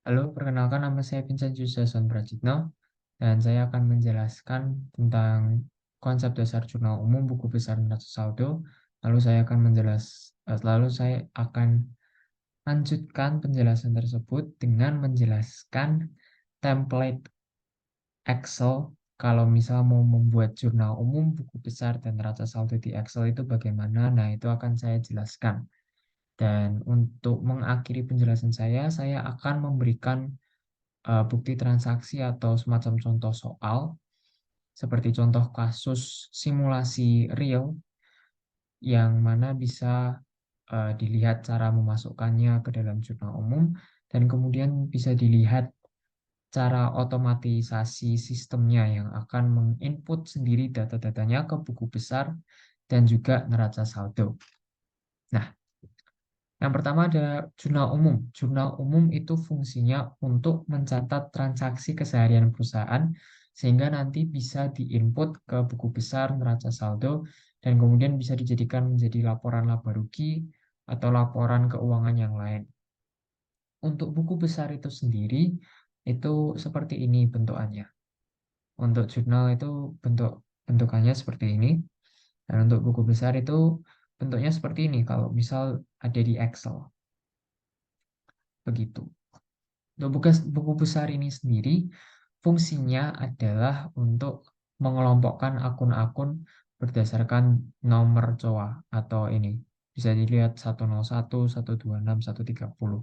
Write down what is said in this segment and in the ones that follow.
Halo, perkenalkan nama saya Vincent Jason Prajitno, dan saya akan menjelaskan tentang konsep dasar jurnal umum buku besar neraca saldo. Lalu saya akan lanjutkan penjelasan tersebut dengan menjelaskan template Excel. Kalau misal mau membuat jurnal umum buku besar dan neraca saldo di Excel itu bagaimana, nah itu akan saya jelaskan. Dan untuk mengakhiri penjelasan saya akan memberikan bukti transaksi atau semacam contoh soal, seperti contoh kasus simulasi real, yang mana bisa dilihat cara memasukkannya ke dalam jurnal umum, dan kemudian bisa dilihat cara otomatisasi sistemnya yang akan menginput sendiri data-datanya ke buku besar dan juga neraca saldo. Nah, yang pertama ada jurnal umum. Jurnal umum itu fungsinya untuk mencatat transaksi keseharian perusahaan sehingga nanti bisa diinput ke buku besar neraca saldo dan kemudian bisa dijadikan menjadi laporan laba rugi atau laporan keuangan yang lain. Untuk buku besar itu sendiri itu seperti ini bentukannya. Untuk jurnal itu bentukannya seperti ini, dan untuk buku besar itu bentuknya seperti ini kalau misal ada di Excel. Begitu. Untuk buku besar ini sendiri, fungsinya adalah untuk mengelompokkan akun-akun berdasarkan nomor COA atau ini. Bisa dilihat 101, 126, 130.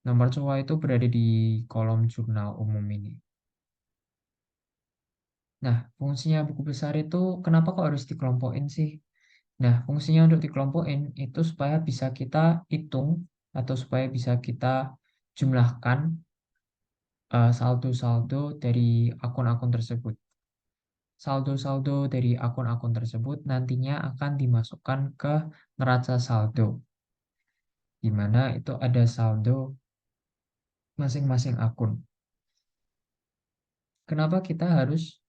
Nomor COA itu berada di kolom jurnal umum ini. Nah, fungsinya buku besar itu kenapa kok harus dikelompokin sih? Nah, fungsinya untuk dikelompokin itu supaya bisa kita hitung atau supaya bisa kita jumlahkan saldo-saldo dari akun-akun tersebut. Saldo-saldo dari akun-akun tersebut nantinya akan dimasukkan ke neraca saldo, di mana itu ada saldo masing-masing akun. Kenapa kita harus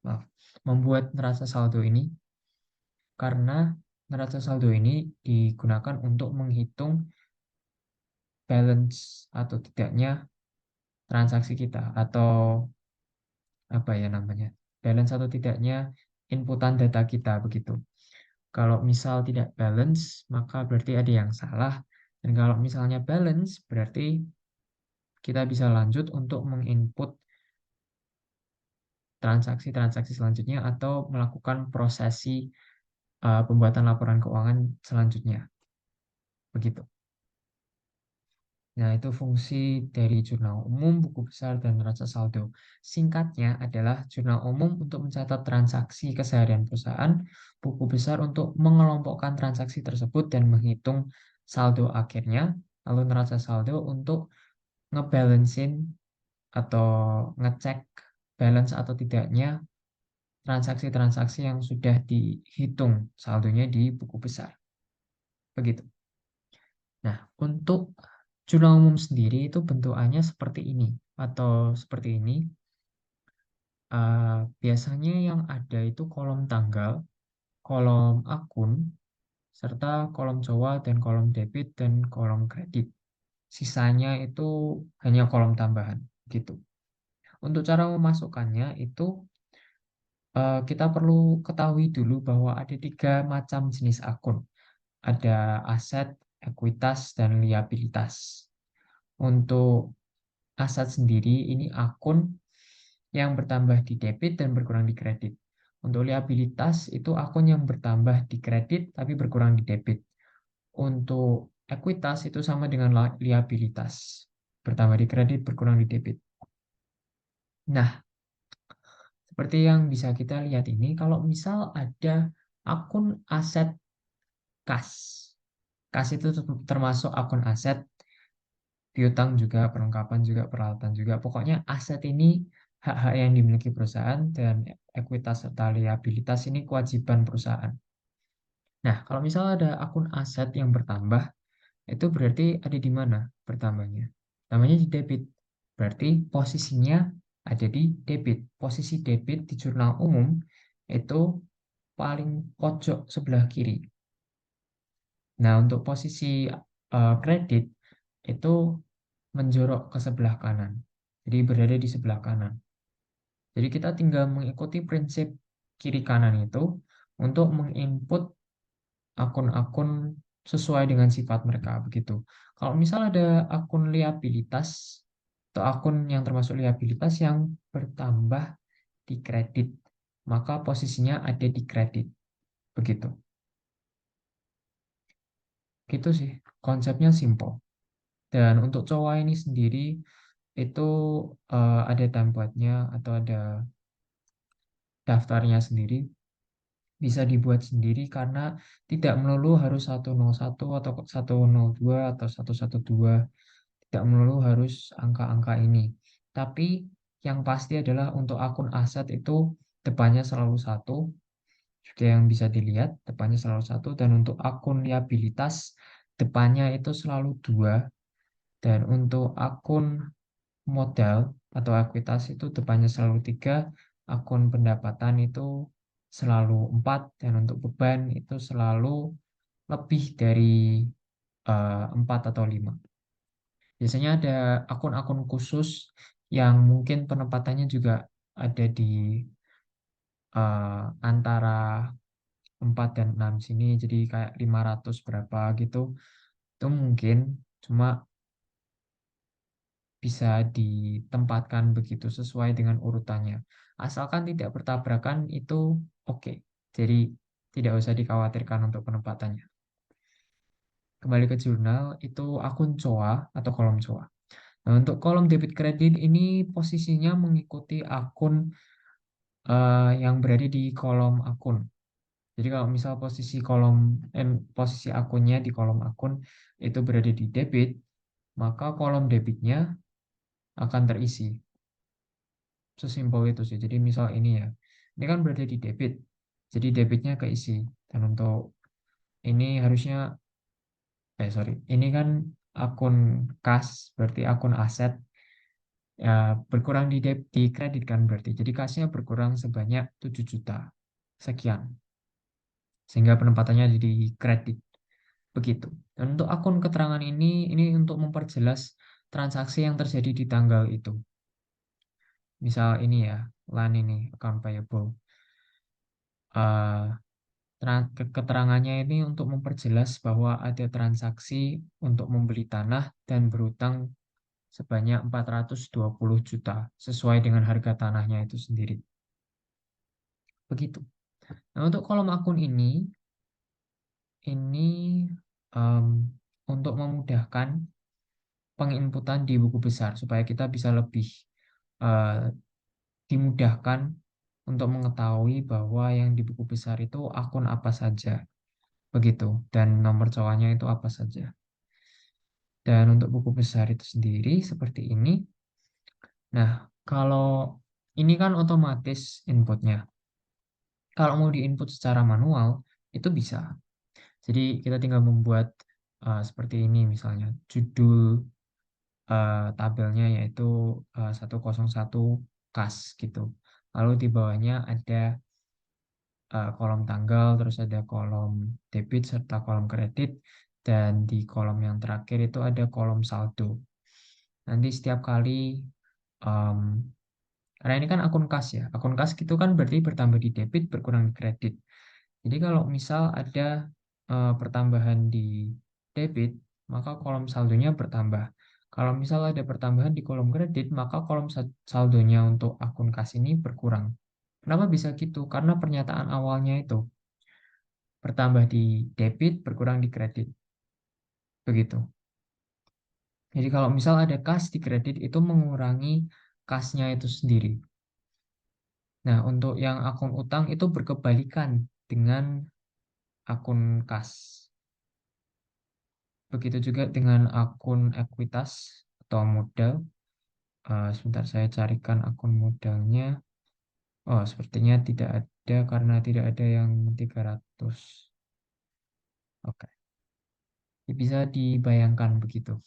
maaf, membuat neraca saldo ini? Karena neraca saldo ini digunakan untuk menghitung balance atau tidaknya transaksi kita, atau apa ya namanya, balance atau tidaknya inputan data kita begitu. Kalau misal tidak balance, maka berarti ada yang salah. Dan kalau misalnya balance, berarti kita bisa lanjut untuk menginput transaksi-transaksi selanjutnya atau melakukan prosesi pembuatan laporan keuangan selanjutnya. Begitu. Nah, itu fungsi dari jurnal umum, buku besar, dan neraca saldo. Singkatnya adalah jurnal umum untuk mencatat transaksi keseharian perusahaan, buku besar untuk mengelompokkan transaksi tersebut dan menghitung saldo akhirnya, lalu neraca saldo untuk ngebalancein atau ngecek balance atau tidaknya transaksi-transaksi yang sudah dihitung saldonya di buku besar. Begitu. Nah, untuk jurnal umum sendiri itu bentukannya seperti ini atau seperti ini. Biasanya yang ada itu kolom tanggal, kolom akun, serta kolom COA dan kolom debit dan kolom kredit. Sisanya itu hanya kolom tambahan, gitu. Untuk cara memasukkannya itu kita perlu ketahui dulu bahwa ada 3 macam jenis akun. Ada aset, ekuitas, dan liabilitas. Untuk aset sendiri, ini akun yang bertambah di debit dan berkurang di kredit. Untuk liabilitas, itu akun yang bertambah di kredit tapi berkurang di debit. Untuk ekuitas, itu sama dengan liabilitas. Bertambah di kredit, berkurang di debit. Nah, seperti yang bisa kita lihat ini, kalau misal ada akun aset kas. Kas itu termasuk akun aset, piutang juga, perlengkapan juga, peralatan juga. Pokoknya aset ini hak-hak yang dimiliki perusahaan, dan ekuitas serta liabilitas ini kewajiban perusahaan. Nah, kalau misal ada akun aset yang bertambah, itu berarti ada di mana bertambahnya? Namanya di debit. Berarti posisinya ada di debit. Posisi debit di jurnal umum itu paling pojok sebelah kiri. Nah, untuk posisi kredit itu menjorok ke sebelah kanan. Jadi berada di sebelah kanan. Jadi kita tinggal mengikuti prinsip kiri kanan itu untuk menginput akun-akun sesuai dengan sifat mereka begitu. Kalau misal ada akun liabilitas atau akun yang termasuk liabilitas yang bertambah di kredit, maka posisinya ada di kredit begitu. Gitu sih, konsepnya simple. Dan untuk cowok ini sendiri itu ada template-nya atau ada daftarnya sendiri, bisa dibuat sendiri karena tidak melulu harus 101 atau 102 atau 112, tidak melulu harus angka-angka ini. Tapi yang pasti adalah untuk akun aset itu depannya selalu satu, juga yang bisa dilihat depannya selalu satu, dan untuk akun liabilitas depannya itu selalu dua, dan untuk akun modal atau ekuitas itu depannya selalu tiga, akun pendapatan itu selalu empat, dan untuk beban itu selalu lebih dari empat atau lima. Biasanya ada akun-akun khusus yang mungkin penempatannya juga ada di antara 4 dan 6 sini, jadi kayak 500 berapa gitu. Itu mungkin cuma bisa ditempatkan begitu sesuai dengan urutannya. Asalkan tidak bertabrakan itu oke. Jadi tidak usah dikhawatirkan untuk penempatannya. Kembali ke jurnal, itu akun COA atau kolom COA. Nah, untuk kolom debit kredit ini posisinya mengikuti akun yang berada di kolom akun. Jadi kalau misal posisi akunnya di kolom akun itu berada di debit, maka kolom debitnya akan terisi. Sesimpel itu sih. Jadi misal ini kan berada di debit, jadi debitnya keisi. Dan untuk ini harusnya, sorry, ini kan akun kas, berarti akun aset, ya berkurang di kredit kan berarti. Jadi kasnya berkurang sebanyak 7 juta sekian, sehingga penempatannya di kredit begitu. Dan untuk akun keterangan ini untuk memperjelas transaksi yang terjadi di tanggal itu. Misal ini ya, LAN ini account payable. Eh, Keterangannya ini untuk memperjelas bahwa ada transaksi untuk membeli tanah dan berutang sebanyak 420 juta sesuai dengan harga tanahnya itu sendiri. Begitu. Nah, untuk kolom akun ini em, untuk memudahkan penginputan di buku besar supaya kita bisa lebih eh, dimudahkan untuk mengetahui bahwa yang di buku besar itu akun apa saja. Begitu. Dan nomor cowoknya itu apa saja. Dan untuk buku besar itu sendiri seperti ini. Nah, kalau ini kan otomatis inputnya. Kalau mau diinput secara manual, itu bisa. Jadi kita tinggal membuat seperti ini misalnya. Judul tabelnya yaitu 101 kas gitu. Lalu di bawahnya ada kolom tanggal, terus ada kolom debit serta kolom kredit. Dan di kolom yang terakhir itu ada kolom saldo. Nanti setiap kali em, karena ini kan akun kas ya. Akun kas itu kan berarti bertambah di debit, berkurang di kredit. Jadi kalau misal ada pertambahan di debit, maka kolom saldonya bertambah. Kalau misal ada pertambahan di kolom kredit, maka kolom saldonya untuk akun kas ini berkurang. Kenapa bisa gitu? Karena pernyataan awalnya itu bertambah di debit, berkurang di kredit. Begitu. Jadi kalau misal ada kas di kredit, itu mengurangi kasnya itu sendiri. Nah, untuk yang akun utang itu berkebalikan dengan akun kas. Begitu juga dengan akun ekuitas atau modal. Sebentar saya carikan akun modalnya. Oh, sepertinya tidak ada karena tidak ada yang 300. Oke, bisa dibayangkan begitu.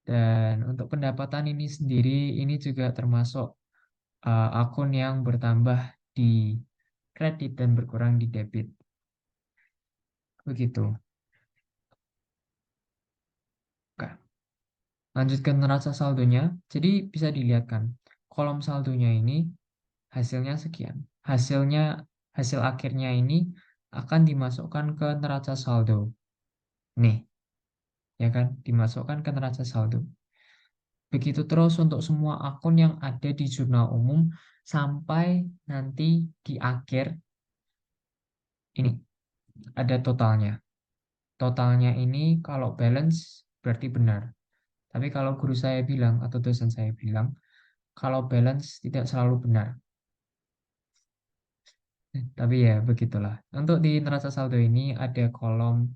Dan untuk pendapatan ini sendiri, ini juga termasuk akun yang bertambah di kredit dan berkurang di debit. Begitu. Oke. Lanjut ke neraca saldonya. Jadi bisa dilihat kan, kolom saldonya ini hasilnya sekian. Hasilnya, hasil akhirnya ini akan dimasukkan ke neraca saldo. Nih, ya kan, dimasukkan ke neraca saldo. Begitu terus untuk semua akun yang ada di jurnal umum sampai nanti di akhir ini ada totalnya. Totalnya ini kalau balance berarti benar. Tapi kalau guru saya bilang atau dosen saya bilang, kalau balance tidak selalu benar. Tapi ya begitulah. Untuk di neraca saldo ini ada kolom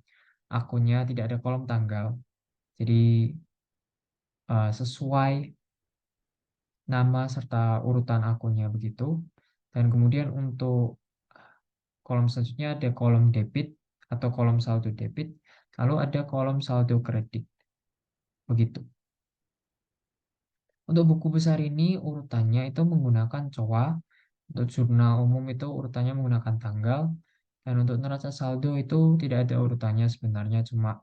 akunnya, tidak ada kolom tanggal. Jadi sesuai nama serta urutan akunnya begitu. Dan kemudian untuk kolom selanjutnya ada kolom debit atau kolom saldo debit. Lalu ada kolom saldo kredit. Begitu. Untuk buku besar ini urutannya itu menggunakan COA. Untuk jurnal umum itu urutannya menggunakan tanggal. Dan untuk neraca saldo itu tidak ada urutannya sebenarnya, cuma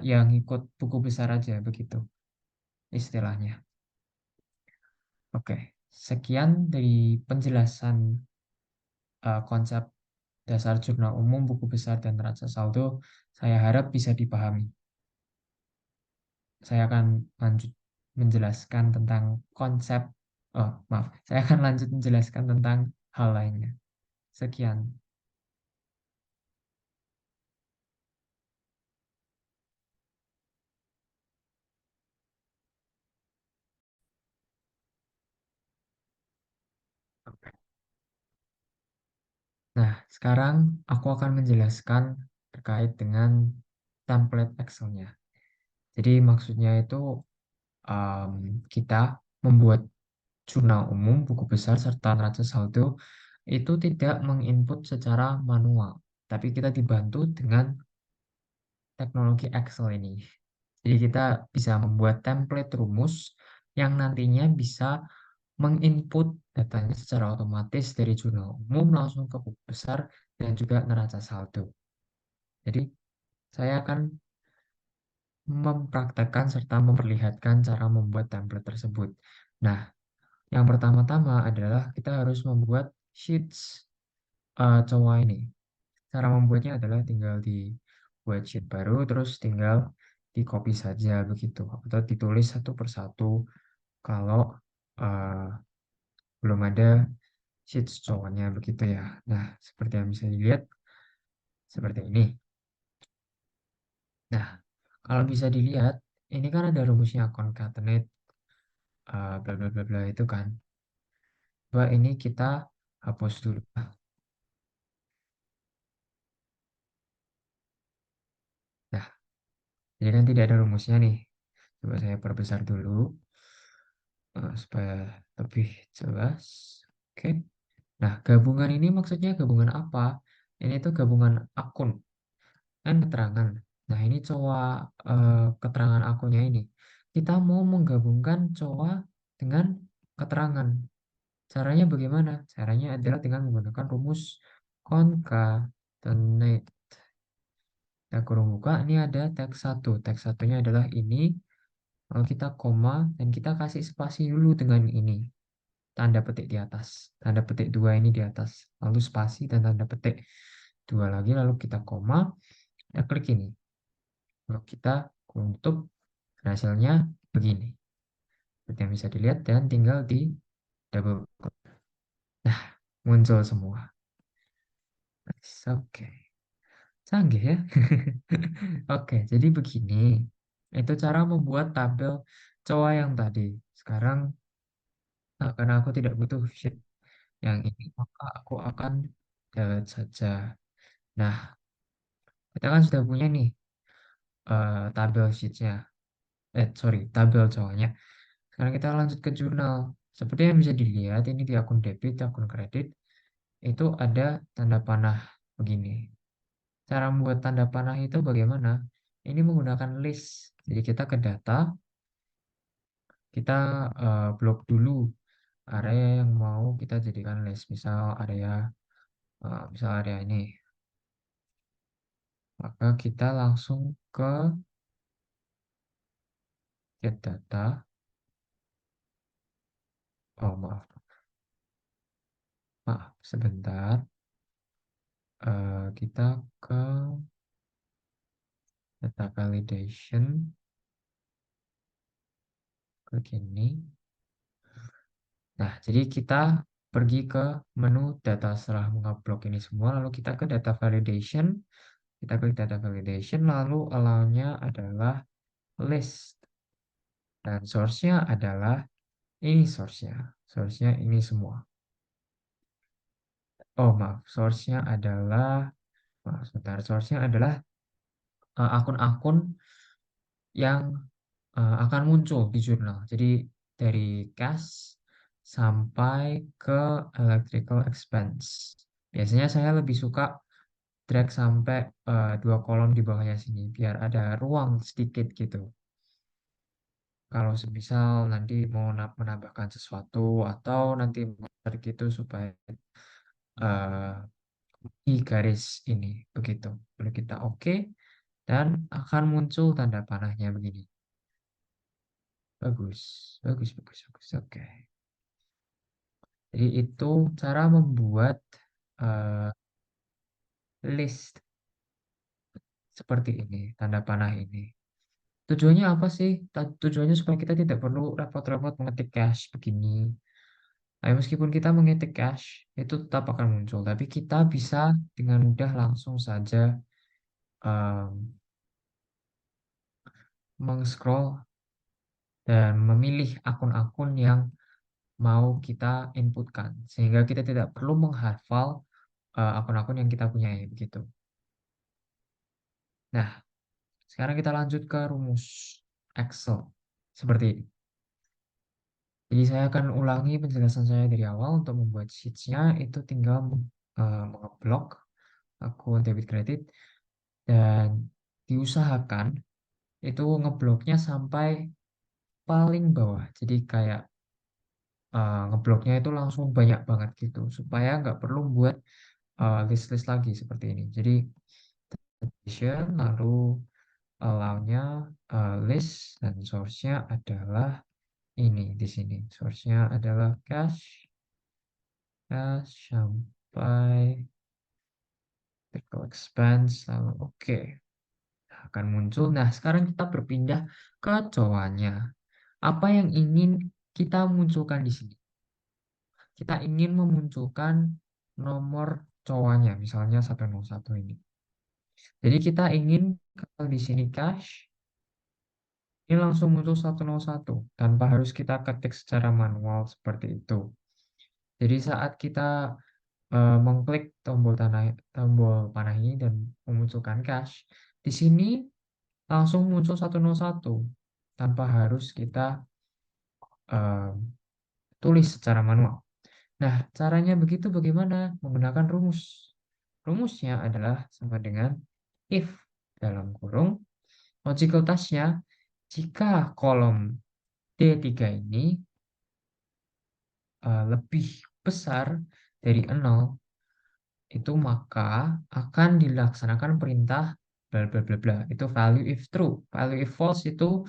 yang ikut buku besar aja begitu istilahnya. Oke, sekian dari penjelasan konsep dasar jurnal umum, buku besar, dan neraca saldo. Saya harap bisa dipahami. Saya akan lanjut menjelaskan tentang konsep, oh maaf, saya akan lanjut menjelaskan tentang hal lainnya. Sekian. Nah, sekarang aku akan menjelaskan terkait dengan template Excel-nya. Jadi maksudnya itu em, kita membuat jurnal umum, buku besar, serta neraca saldo itu tidak menginput secara manual, tapi kita dibantu dengan teknologi Excel ini. Jadi kita bisa membuat template rumus yang nantinya bisa menginput datanya secara otomatis dari jurnal umum langsung ke buku besar dan juga neraca saldo. Jadi saya akan mempraktekkan serta memperlihatkan cara membuat template tersebut. Nah, yang pertama-tama adalah kita harus membuat sheets cowok ini. Cara membuatnya adalah tinggal dibuat sheet baru, terus tinggal di copy saja begitu, atau ditulis satu persatu kalau uh, belum ada sheet cowoknya begitu ya. Nah, seperti yang bisa dilihat seperti ini. Nah, kalau bisa dilihat, ini kan ada rumusnya concatenate bla bla bla bla itu kan. Coba ini kita hapus dulu. Nah, jadi kan tidak ada rumusnya nih. Coba saya perbesar dulu supaya lebih jelas. Oke. Nah, gabungan ini maksudnya gabungan apa? Ini tuh gabungan akun dan keterangan. Nah, ini coba keterangan akunnya ini. Kita mau menggabungkan coba dengan keterangan. Caranya bagaimana? Caranya adalah dengan menggunakan rumus concatenate. Kita kurung buka, ini ada teks satu. Teks satunya adalah ini. Lalu kita koma dan kita kasih spasi dulu dengan ini. Tanda petik di atas. Tanda petik dua ini di atas. Lalu spasi dan tanda petik dua lagi. Lalu kita koma. Kita klik ini. Lalu kita tutup. Hasilnya begini. Seperti yang bisa dilihat dan tinggal di double klik. Nah, muncul semua. Nice, oke. Canggih ya. Oke, jadi begini. Itu cara membuat tabel cowok yang tadi. Sekarang, karena aku tidak butuh sheet yang ini, maka aku akan delete saja. Nah, kita kan sudah punya nih tabel sheetnya. Sorry, tabel cowoknya. Sekarang kita lanjut ke jurnal. Seperti yang bisa dilihat, ini di akun debit, akun kredit, itu ada tanda panah begini. Cara membuat tanda panah itu bagaimana? Ini menggunakan list. Jadi kita ke data, kita blok dulu area yang mau kita jadikan list. Misal area ini. Maka kita langsung ke get data. Oh, maaf, maaf, sebentar. Kita ke data validation, klik ini. Nah, jadi kita pergi ke menu data setelah mengupload ini semua, lalu kita ke data validation, kita klik data validation, lalu allow-nya adalah list, dan source-nya adalah ini source-nya. Source-nya ini semua. Oh, maaf, source-nya adalah, maaf, sebentar, source-nya adalah akun-akun yang akan muncul di jurnal. Jadi dari cash sampai ke electrical expense. Biasanya saya lebih suka drag sampai 2 kolom di bawahnya sini, biar ada ruang sedikit gitu. Kalau semisal nanti mau menambahkan sesuatu atau nanti gitu supaya di garis ini begitu. Lalu kita oke dan akan muncul tanda panahnya begini. Bagus, bagus, bagus, bagus. Oke. Jadi itu cara membuat eh, list seperti ini, tanda panah ini. Tujuannya apa sih? Tujuannya supaya kita tidak perlu repot-repot mengetik cache begini. Meskipun kita mengetik cache, itu tetap akan muncul. Tapi kita bisa dengan mudah langsung saja em, mengscroll dan memilih akun-akun yang mau kita inputkan. Sehingga kita tidak perlu menghafal akun-akun yang kita punyai. Begitu. Nah, sekarang kita lanjut ke rumus Excel. Seperti ini. Jadi saya akan ulangi penjelasan saya dari awal. Untuk membuat sheets-nya itu tinggal mengeblok akun debit kredit dan diusahakan itu ngebloknya sampai paling bawah. Jadi kayak ngebloknya itu langsung banyak banget gitu supaya nggak perlu buat list-list lagi seperti ini. Jadi definition, lalu allow-nya list dan source-nya adalah ini di sini. Source-nya adalah cash sampai total expense, lalu oke. Akan muncul. Nah, sekarang kita berpindah ke cowoknya. Apa yang ingin kita munculkan di sini? Kita ingin memunculkan nomor cowoknya, misalnya 101 ini. Jadi kita ingin kalau di sini cash, ini langsung muncul 101 tanpa harus kita ketik secara manual seperti itu. Jadi saat kita mengklik tombol panah ini dan memunculkan cash, di sini langsung muncul 101 tanpa harus kita eh, tulis secara manual. Nah, caranya begitu bagaimana? Menggunakan rumus. Rumusnya adalah sama dengan if dalam kurung logical task-nya jika kolom D3 ini lebih besar dari 0, itu maka akan dilaksanakan perintah bla bla bla bla. Itu value if true. Value if false itu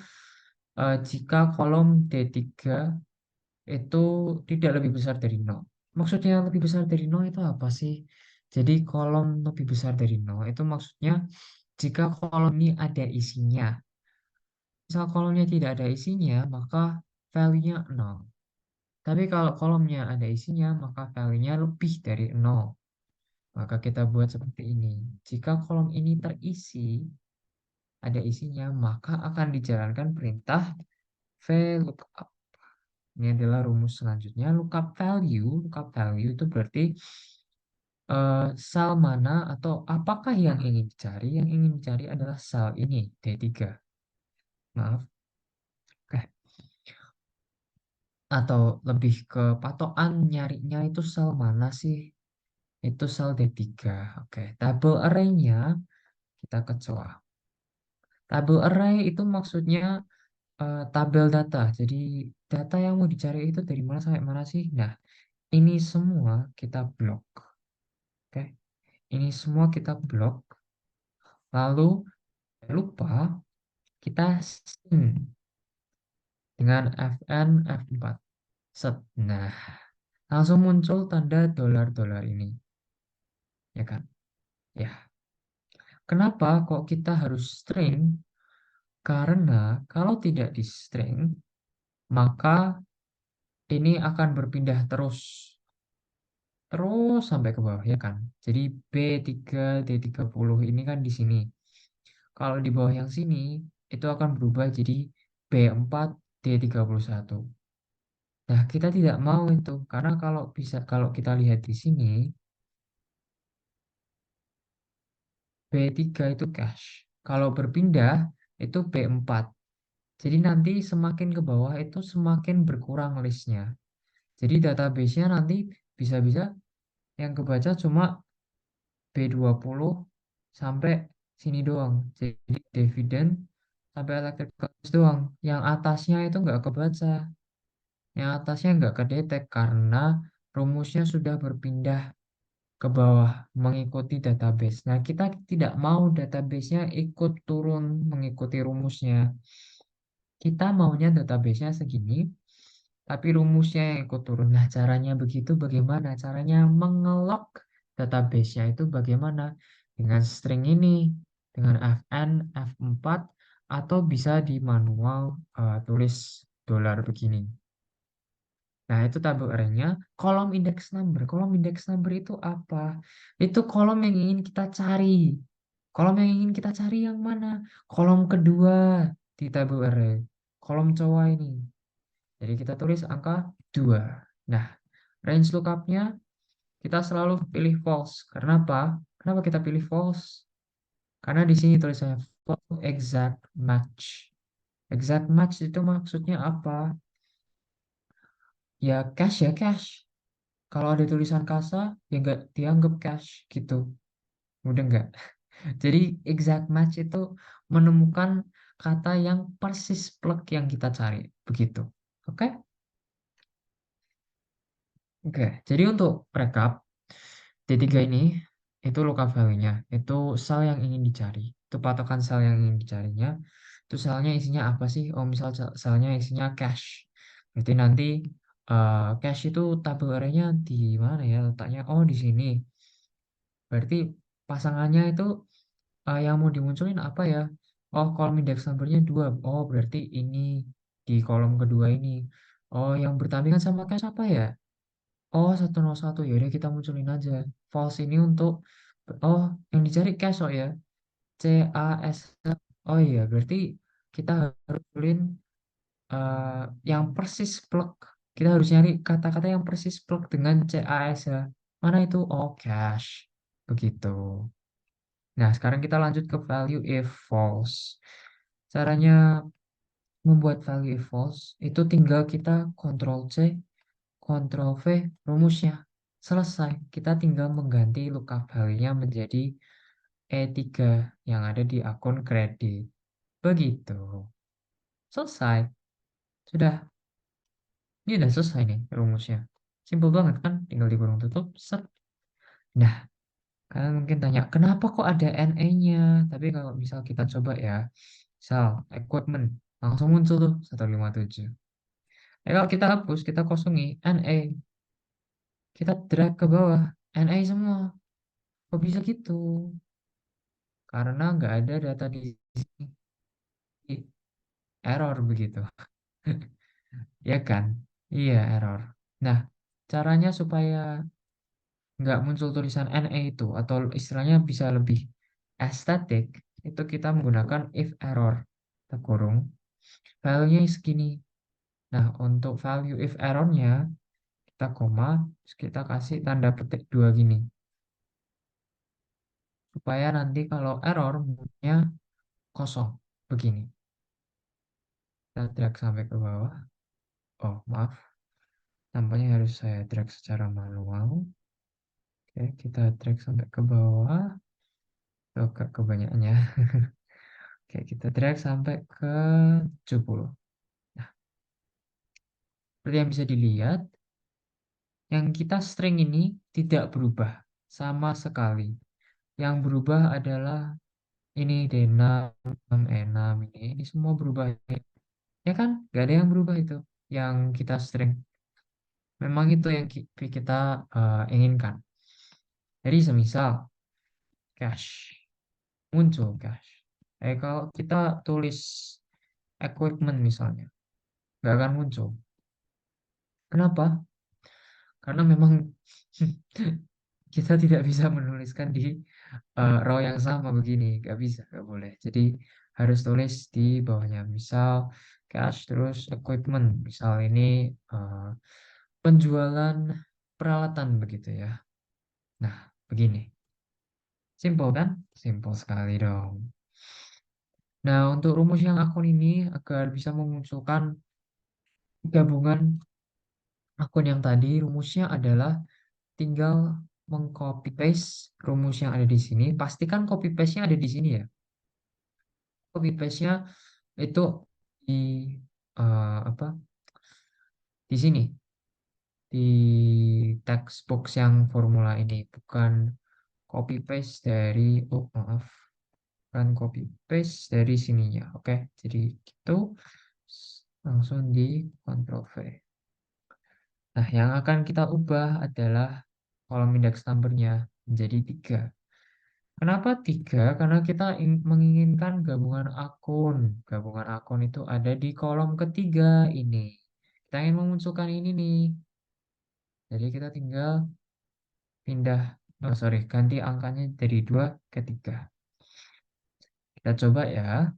jika kolom D3 itu tidak lebih besar dari 0. Maksudnya lebih besar dari 0 itu apa sih? Jadi kolom lebih besar dari 0 itu maksudnya jika kolom ini ada isinya. Misal kolomnya tidak ada isinya, maka value-nya 0. Tapi kalau kolomnya ada isinya, maka value-nya lebih dari 0. Maka kita buat seperti ini. Jika kolom ini terisi, ada isinya, maka akan dijalankan perintah VLOOKUP. Ini adalah rumus selanjutnya. Lookup value. Lookup value itu berarti sel mana atau apakah yang ingin dicari? Yang ingin dicari adalah sel ini, D3. Maaf. Oke. Atau lebih ke patokan nyarinya itu sel mana sih? Itu sel D3. Oke. Table array-nya kita kecoa. Table array itu maksudnya tabel data. Jadi data yang mau dicari itu dari mana sampai mana sih? Nah, ini semua kita blok. Oke. Ini semua kita blok. Lalu jangan lupa kita send. dengan Fn F4. Set. Nah, langsung muncul tanda dolar-dolar ini, ya kan? Ya. Kenapa kok kita harus string? Karena kalau tidak di string, maka ini akan berpindah terus terus sampai ke bawah, ya kan? Jadi B3 D30 ini kan di sini. Kalau di bawah yang sini itu akan berubah jadi B4 D31. Nah, kita tidak mau itu karena kalau kita lihat di sini B3 itu cache. Kalau berpindah itu B4. Jadi nanti semakin ke bawah itu semakin berkurang listnya. Jadi database-nya nanti bisa-bisa yang kebaca cuma B20 sampai sini doang. Jadi dividen sampai electric cost doang. Yang atasnya itu nggak kebaca. Yang atasnya nggak kedetek karena rumusnya sudah berpindah ke bawah mengikuti database. Nah, kita tidak mau database-nya ikut turun mengikuti rumusnya. Kita maunya database-nya segini, tapi rumusnya yang ikut turun. Nah, caranya begitu bagaimana? Caranya mengelok database-nya itu bagaimana? Dengan string ini, dengan fn, f4, atau bisa di manual tulis dolar begini. Nah, itu tabel arraynya. Kolom index number. Kolom index number itu apa? Itu kolom yang ingin kita cari. Kolom yang ingin kita cari yang mana? Kolom kedua di tabel array. Kolom cowok ini. Jadi kita tulis angka 2. Nah, range lookupnya kita selalu pilih false. Karena apa? Kenapa kita pilih false? Karena di sini tulisannya false exact match. Exact match itu maksudnya apa? Ya cache ya cache. Kalau ada tulisan kasa, ya nggak dianggap cache gitu. Udah nggak? Jadi exact match itu menemukan kata yang persis plek yang kita cari. Begitu. Oke? Oke. Jadi untuk recap, D3 ini itu lookup value-nya. Itu sel yang ingin dicari. Itu patokan sel yang ingin dicarinya. Itu selnya isinya apa sih? Oh, misal selnya isinya cache. Berarti nanti cache itu tabel array-nya di mana ya letaknya? Oh, di sini. Berarti pasangannya itu yang mau dimunculin apa ya? Oh, kolom index number-nya 2. Oh, berarti ini di kolom kedua ini. Oh, yang bertandingan sama cache apa ya? Oh, 101. Ya udah kita munculin aja. False ini untuk oh, yang dicari cache oh ya. CAS. Oh iya, berarti kita harus munculin eh, yang persis plek. Kita harus nyari kata-kata yang persis plek dengan CAS. Mana itu? Oh, cache. Begitu. Nah, sekarang kita lanjut ke value if false. Caranya membuat value if false itu tinggal kita Ctrl C, Ctrl V rumusnya. Selesai. Kita tinggal mengganti lookup value-nya menjadi E3 yang ada di akun kredit. Begitu. Selesai. Sudah. Ini udah selesai nih rumusnya. Simple banget kan? Tinggal dikurung tutup. Set. Nah, kalian mungkin tanya, kenapa kok ada NE-nya? Tapi kalau misal kita coba ya, misal equipment, langsung muncul tuh 157. Kalau kita hapus, kita kosongi NE, kita drag ke bawah, NE semua. Kok bisa gitu? Karena nggak ada data di sini. Error begitu. Ya kan? Iya, error. Nah, caranya supaya nggak muncul tulisan NE itu, atau istilahnya bisa lebih estetik, itu kita menggunakan if error. Kita kurung. Filenya segini. Nah, untuk value if errornya, kita koma, terus kita kasih tanda petik 2 gini. Supaya nanti kalau error, moodnya kosong. Begini. Kita drag sampai ke bawah. Oh, maaf. Nampaknya harus saya drag secara manual. Oke, kita drag sampai ke bawah. Oke, kebanyakannya. Oke, kita drag sampai ke 70. Nah, seperti yang bisa dilihat, yang kita string ini tidak berubah sama sekali. Yang berubah adalah ini D6, E6 ini semua berubah. Ya kan? Gak ada yang berubah itu. Yang kita sering, memang itu yang kita inginkan. Jadi semisal cash, muncul cash. Kalau kita tulis equipment misalnya, nggak akan muncul. Kenapa? Karena memang kita tidak bisa menuliskan di row yang sama begini, nggak bisa, nggak boleh. Jadi harus tulis di bawahnya. Misal cash terus equipment, misal ini eh, penjualan peralatan begitu ya. Nah, begini, simple kan? Simple sekali dong. Nah, untuk rumus yang akun ini agar bisa memunculkan gabungan akun yang tadi, rumusnya adalah tinggal mengcopy paste rumus yang ada di sini. Pastikan copy paste-nya ada di sini ya. Copy paste-nya itu di apa? Di sini, di text box yang formula ini, bukan copy paste dari oh maaf, bukan copy paste dari sininya. Oke, jadi itu langsung di Ctrl V. Nah, yang akan kita ubah adalah kolom indeks number-nya menjadi 3. Kenapa 3? Karena kita menginginkan gabungan akun. Gabungan akun itu ada di kolom ketiga ini. Kita ingin memunculkan ini nih. Jadi kita tinggal pindah, oh sorry, ganti angkanya dari 2 ke 3. Kita coba ya,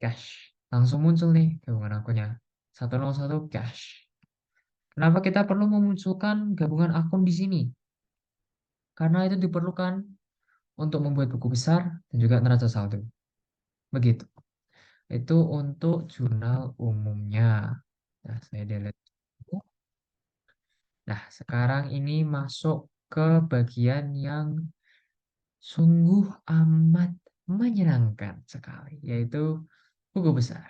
cash. Langsung muncul nih gabungan akunnya. 101 cash. Kenapa kita perlu memunculkan gabungan akun di sini? Karena itu diperlukan untuk membuat buku besar dan juga neraca saldo. Begitu. Itu untuk jurnal umumnya. Nah, saya delete dulu. Nah, sekarang ini masuk ke bagian yang sungguh amat menyenangkan sekali, yaitu buku besar.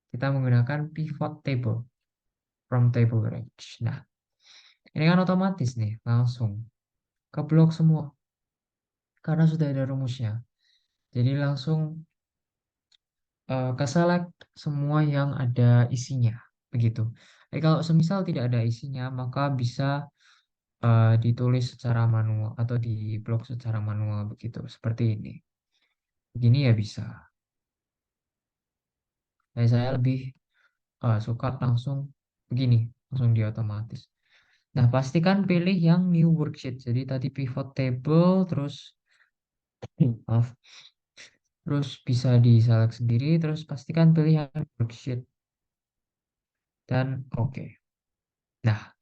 Kita menggunakan pivot table from table range. Nah, ini kan otomatis nih, langsung ke blok semua karena sudah ada rumusnya. Jadi langsung ke select semua yang ada isinya, begitu. Kalau semisal tidak ada isinya, maka bisa ditulis secara manual atau di blok secara manual begitu, seperti ini. Begini ya bisa. Saya lebih suka langsung begini, langsung di otomatis. Nah, pastikan pilih yang new worksheet. Jadi tadi pivot table, terus maaf, terus bisa di select sendiri, terus pastikan pilih yang worksheet dan oke. Nah,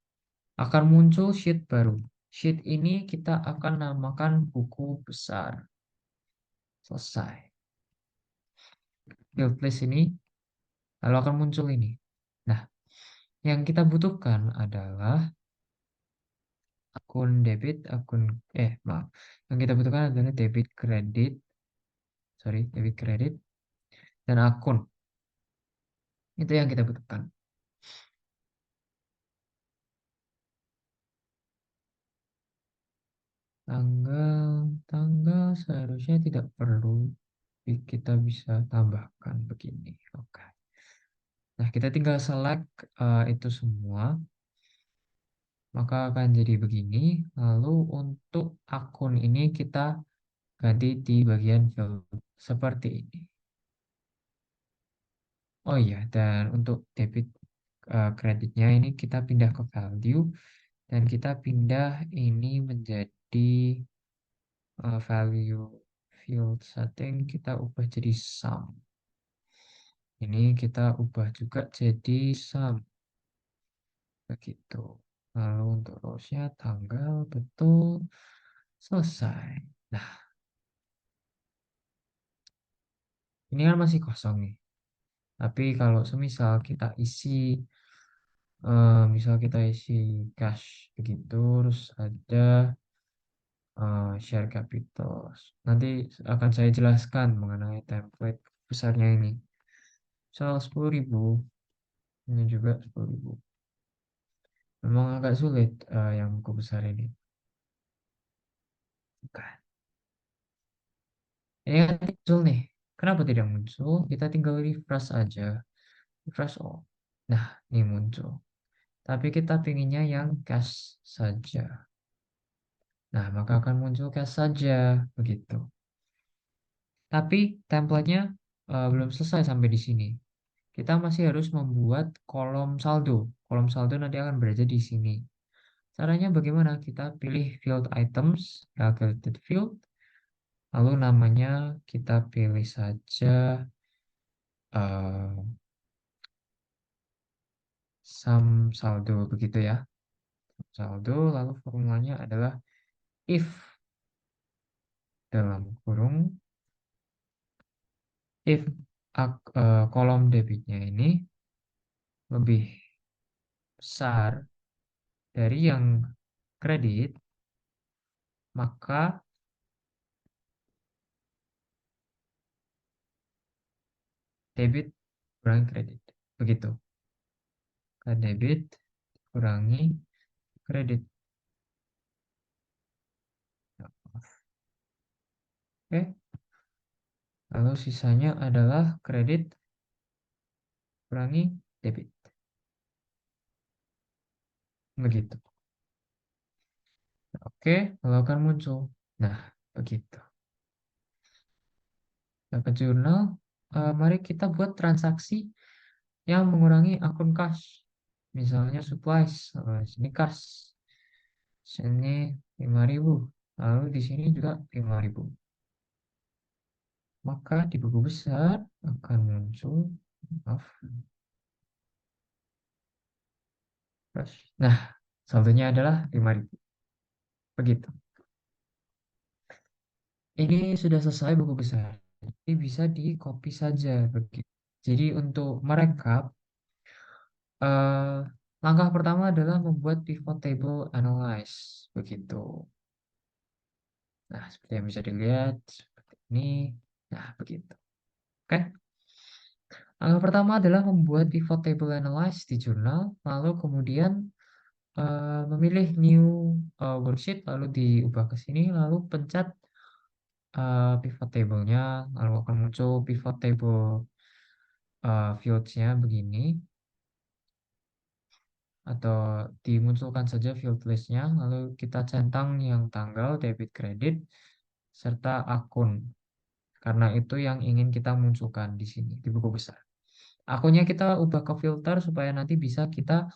akan muncul sheet baru. Sheet ini kita akan namakan buku besar. Selesai. Field place ini lalu akan muncul ini. Nah, yang kita butuhkan adalah akun debit, maaf. Yang kita butuhkan adalah debit kredit, sorry, debit kredit dan akun. Itu yang kita butuhkan. Tanggal seharusnya tidak perlu kita bisa tambahkan begini. Oke. Nah, kita tinggal select itu semua, maka akan jadi begini. Lalu untuk akun ini kita ganti di bagian field seperti ini. Oh iya, dan untuk debit kreditnya ini kita pindah ke value dan kita pindah ini menjadi value field setting kita ubah jadi sum. Ini kita ubah juga jadi sum. Begitu. Lalu untuk rowsnya tanggal betul selesai. Nah, ini kan masih kosong nih. Tapi kalau semisal kita isi misal kita isi cash begitu, terus ada share capital. Nanti akan saya jelaskan mengenai template besarnya ini. Misal 10.000, ini juga 10.000. Memang agak sulit yang buku besar ini. Bukan. Ini kan muncul nih. Kenapa tidak muncul? Kita tinggal refresh aja. refresh all. Nah, ini muncul. Tapi kita pinginnya yang cash saja. Nah, maka akan muncul cash saja. Begitu. Tapi template-nya belum selesai sampai di sini. Kita masih harus membuat kolom saldo. Kolom saldo nanti akan berada di sini. Caranya bagaimana? Kita pilih field items, calculated field, lalu namanya kita pilih saja eh, sum saldo begitu ya. Saldo, lalu formulanya adalah if dalam kurung if kolom debitnya ini lebih besar dari yang kredit, maka debit kurangi kredit. Begitu. Maka debit kurangi kredit. Oke. Lalu sisanya adalah kredit kurangi debit. Begitu. Oke, lalu akan muncul. Nah, begitu. Nah, ke jurnal, mari kita buat transaksi yang mengurangi akun kas. Misalnya supplies, sini kas, sini 5.000, lalu di sini juga 5.000. Maka di buku besar akan muncul, maaf, kas. Nah, saldonya adalah 5.000. Begitu. Ini sudah selesai buku besar. Jadi bisa di copy saja begitu. Jadi untuk merekap, eh, langkah pertama adalah membuat pivot table analyze begitu. Nah, seperti yang bisa dilihat seperti ini. Nah, begitu. Oke. Langkah pertama adalah membuat pivot table analyze di jurnal, lalu kemudian memilih new worksheet, lalu diubah ke sini, lalu pencet pivot table-nya, lalu akan muncul pivot table fields-nya begini, atau dimunculkan saja field list-nya, lalu kita centang yang tanggal, debit, kredit, serta akun, karena itu yang ingin kita munculkan di sini, di buku besar. Akunnya kita ubah ke filter supaya nanti bisa kita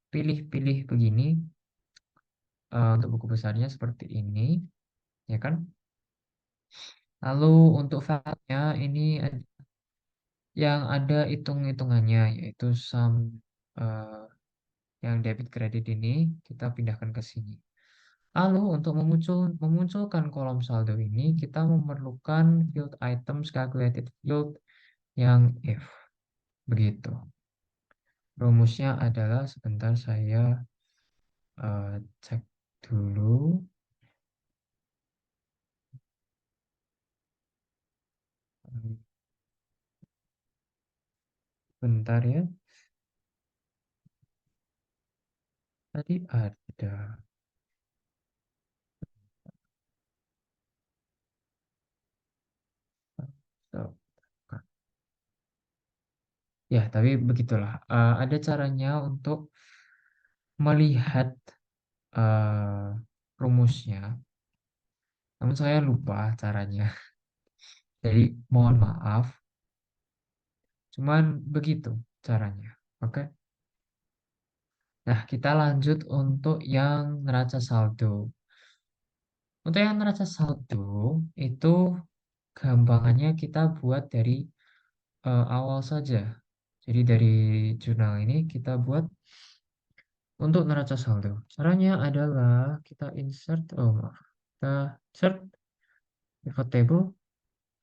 pilih-pilih begini, untuk buku besarnya seperti ini, ya kan? Lalu untuk file-nya ini yang ada hitung-hitungannya, yaitu sum eh, yang debit kredit ini kita pindahkan ke sini. Lalu untuk memunculkan kolom saldo ini kita memerlukan field items calculated field yang if. Begitu. Rumusnya adalah sebentar saya cek dulu. Bentar ya. Tadi ada. So, ya, tapi begitulah. Ada caranya untuk melihat eh, rumusnya. Namun saya lupa caranya. Jadi mohon maaf. Cuman begitu caranya. Oke. Nah, kita lanjut untuk yang neraca saldo. Untuk yang neraca saldo itu gampangannya kita buat dari awal saja. Jadi dari jurnal ini kita buat untuk neraca saldo. Caranya adalah kita insert, oh maaf, kita insert pivot table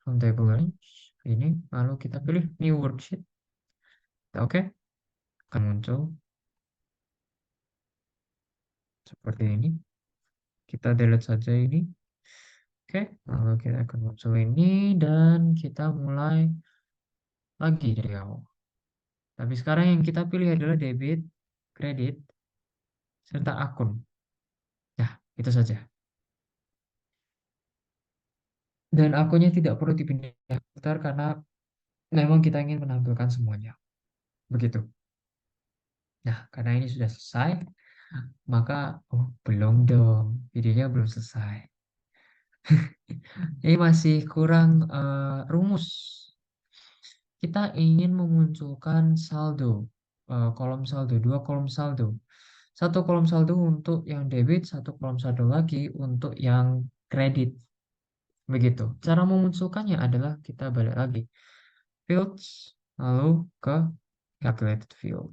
from table range ini, lalu kita pilih new worksheet. Oke, akan muncul seperti ini. Kita delete saja ini. Oke, lalu kita akan muncul ini dan kita mulai lagi dari awal. Tapi sekarang yang kita pilih adalah debit, kredit, serta akun. Nah, itu saja. Dan akunnya tidak perlu dipindah filter karena memang kita ingin menampilkan semuanya. Begitu. Nah, karena ini sudah selesai, maka oh belum dong, videonya belum selesai. Ini masih kurang rumus. Kita ingin memunculkan saldo, kolom saldo, dua kolom saldo. Satu kolom saldo untuk yang debit, satu kolom saldo lagi untuk yang kredit. Begitu. Cara memunculkannya adalah kita balik lagi. Fields, lalu ke calculated field.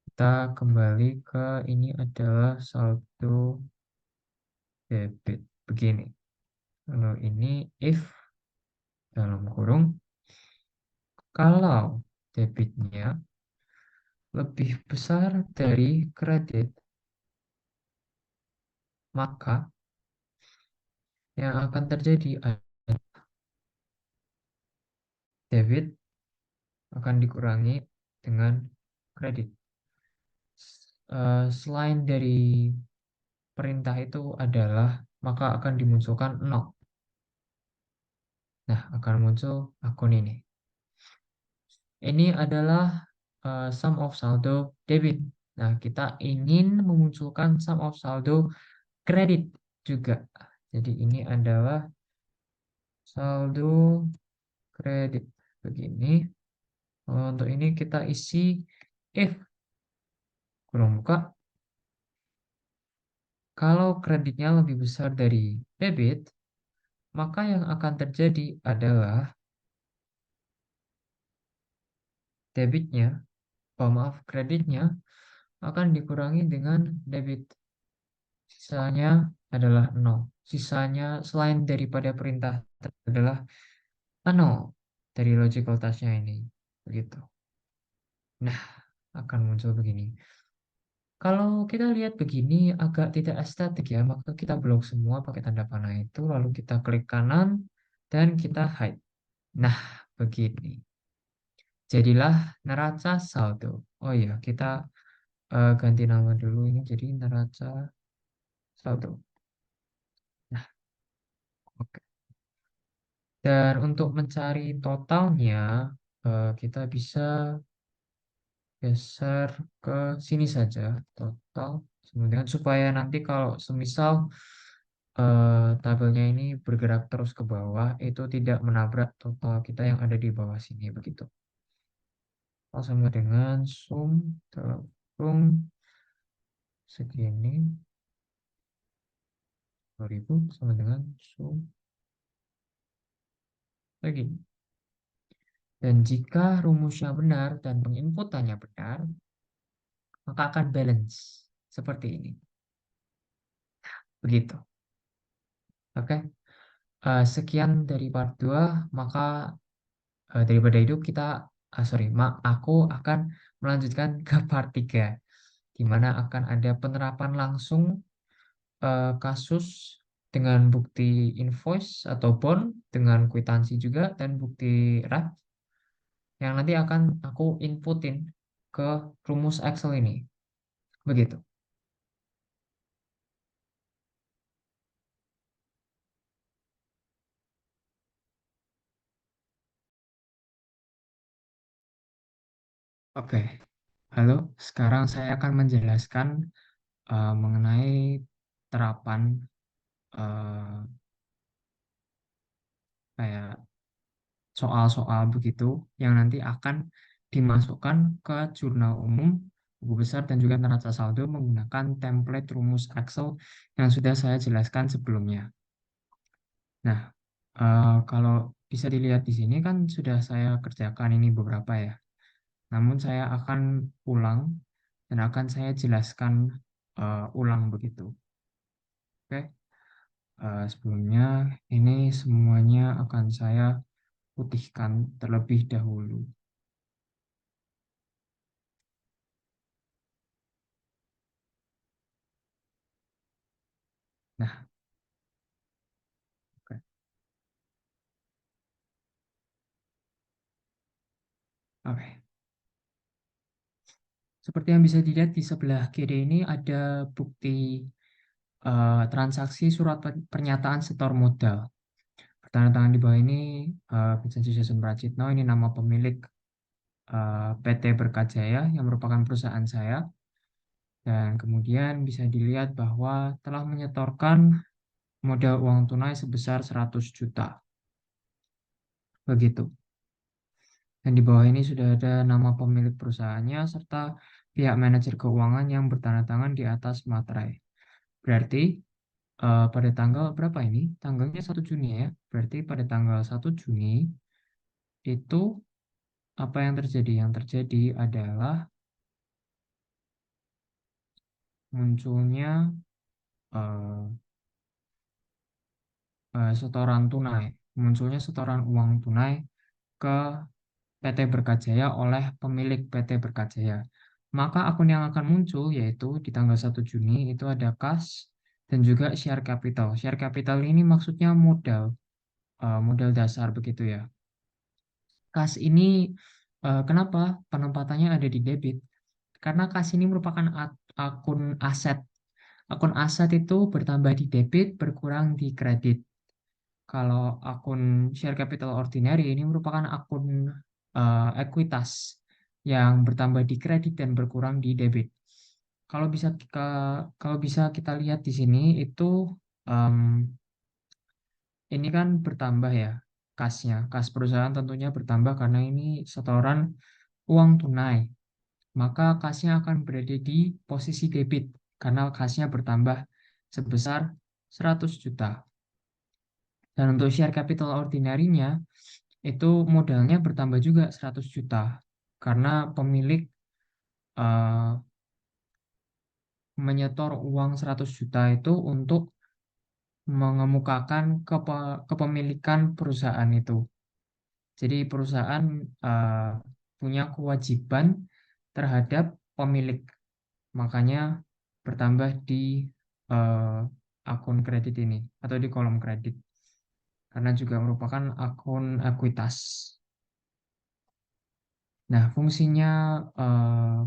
Kita kembali ke ini adalah saldo debit. Begini. Lalu ini if dalam kurung kalau debitnya lebih besar dari kredit, maka yang akan terjadi adalah debit akan dikurangi dengan kredit. Selain dari perintah itu adalah, maka akan dimunculkan 0. Nah, akan muncul akun ini. Ini adalah sum of saldo debit. Nah, kita ingin memunculkan sum of saldo kredit juga. Jadi ini adalah saldo kredit. Begini. Untuk ini kita isi if kurung buka. Kalau kreditnya lebih besar dari debit, maka yang akan terjadi adalah debitnya, oh maaf, kreditnya akan dikurangi dengan debit. Sisanya adalah 0. Sisanya selain daripada perintah adalah 0 dari logical task-nya ini. Begitu. Nah, akan muncul begini. Kalau kita lihat begini agak tidak estetik ya, maka kita blok semua pakai tanda panah itu, lalu kita klik kanan dan kita hide. Nah, begini. Jadilah neraca saldo. Oh iya, kita ganti nama dulu ini jadi neraca saldo. Nah, oke. Dan untuk mencari totalnya, kita bisa geser ke sini saja, total. Kemudian supaya nanti kalau semisal tabelnya ini bergerak terus ke bawah, itu tidak menabrak total kita yang ada di bawah sini, begitu. Sama dengan sum dalam kurung segini, 2000 sama dengan sum segini. Dan jika rumusnya benar dan penginputannya benar, maka akan balance seperti ini. Begitu. Oke. Sekian dari part 2, maka daripada itu kita, sorry, aku akan melanjutkan ke part 3, di mana akan ada penerapan langsung kasus dengan bukti invoice atau bond, dengan kwitansi juga, dan bukti RAP, yang nanti akan aku inputin ke rumus Excel ini. Begitu. Oke, halo. Sekarang saya akan menjelaskan mengenai terapan eh, kayak soal-soal begitu yang nanti akan dimasukkan ke jurnal umum, buku besar, dan juga neraca saldo menggunakan template rumus Excel yang sudah saya jelaskan sebelumnya. Nah, kalau bisa dilihat di sini kan sudah saya kerjakan ini beberapa ya. Namun saya akan ulang dan akan saya jelaskan ulang begitu. Oke. Sebelumnya ini semuanya akan saya putihkan terlebih dahulu. Nah, oke. Oke. Seperti yang bisa dilihat di sebelah kiri ini ada bukti transaksi surat pernyataan setor modal. Bertanda tangan di bawah ini Vincent Jason Pracitno, ini nama pemilik PT Berkajaya yang merupakan perusahaan saya. Dan kemudian bisa dilihat bahwa telah menyetorkan modal uang tunai sebesar 100 juta. Begitu. Dan di bawah ini sudah ada nama pemilik perusahaannya serta pihak manajer keuangan yang bertanda tangan di atas materai. Berarti pada tanggal berapa ini? Tanggalnya 1 Juni ya. Berarti pada tanggal 1 Juni itu apa yang terjadi? Yang terjadi adalah munculnya eh, setoran tunai. Munculnya setoran uang tunai ke PT Berkajaya oleh pemilik PT Berkajaya. Maka akun yang akan muncul yaitu di tanggal 1 Juni itu ada kas dan juga share capital. Share capital ini maksudnya modal, modal dasar begitu ya. Kas ini kenapa penempatannya ada di debit? Karena kas ini merupakan akun aset. Akun aset itu bertambah di debit, berkurang di kredit. Kalau akun share capital ordinary ini merupakan akun ekuitas yang bertambah di kredit dan berkurang di debit. Kalau bisa kita lihat di sini itu em, ini kan bertambah ya kasnya. Kas perusahaan tentunya bertambah karena ini setoran uang tunai. Maka kasnya akan berada di posisi debit karena kasnya bertambah sebesar 100 juta. Dan untuk share capital ordinary-nya itu modalnya bertambah juga 100 juta karena pemilik eh, menyetor uang 100 juta itu untuk mengemukakan kepemilikan perusahaan itu. Jadi perusahaan eh, punya kewajiban terhadap pemilik, makanya bertambah di eh, akun kredit ini atau di kolom kredit karena juga merupakan akun ekuitas. Nah, fungsinya eh,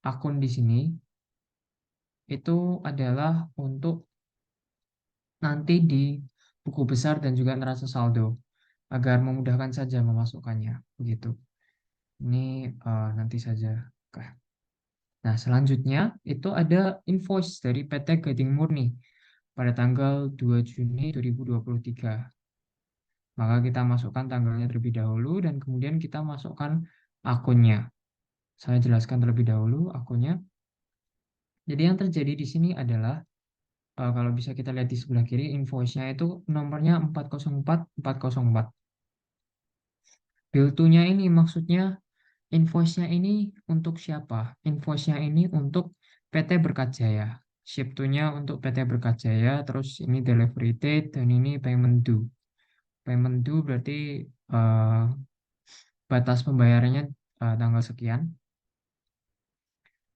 akun di sini itu adalah untuk nanti di buku besar dan juga neraca saldo agar memudahkan saja memasukkannya begitu. Ini nanti saja. Oke. Nah, selanjutnya itu ada invoice dari PT Gading Murni pada tanggal 2 Juni 2023. Maka kita masukkan tanggalnya terlebih dahulu dan kemudian kita masukkan akunnya. Saya jelaskan terlebih dahulu akunnya. Jadi yang terjadi di sini adalah kalau bisa kita lihat di sebelah kiri invoice-nya itu nomornya 404 404. Bill to-nya ini maksudnya invoice-nya ini untuk siapa? Invoice-nya ini untuk PT Berkatjaya. Ship to-nya untuk PT Berkatjaya, terus ini delivery date dan ini payment due. Payment due berarti eh, batas pembayarannya tanggal sekian.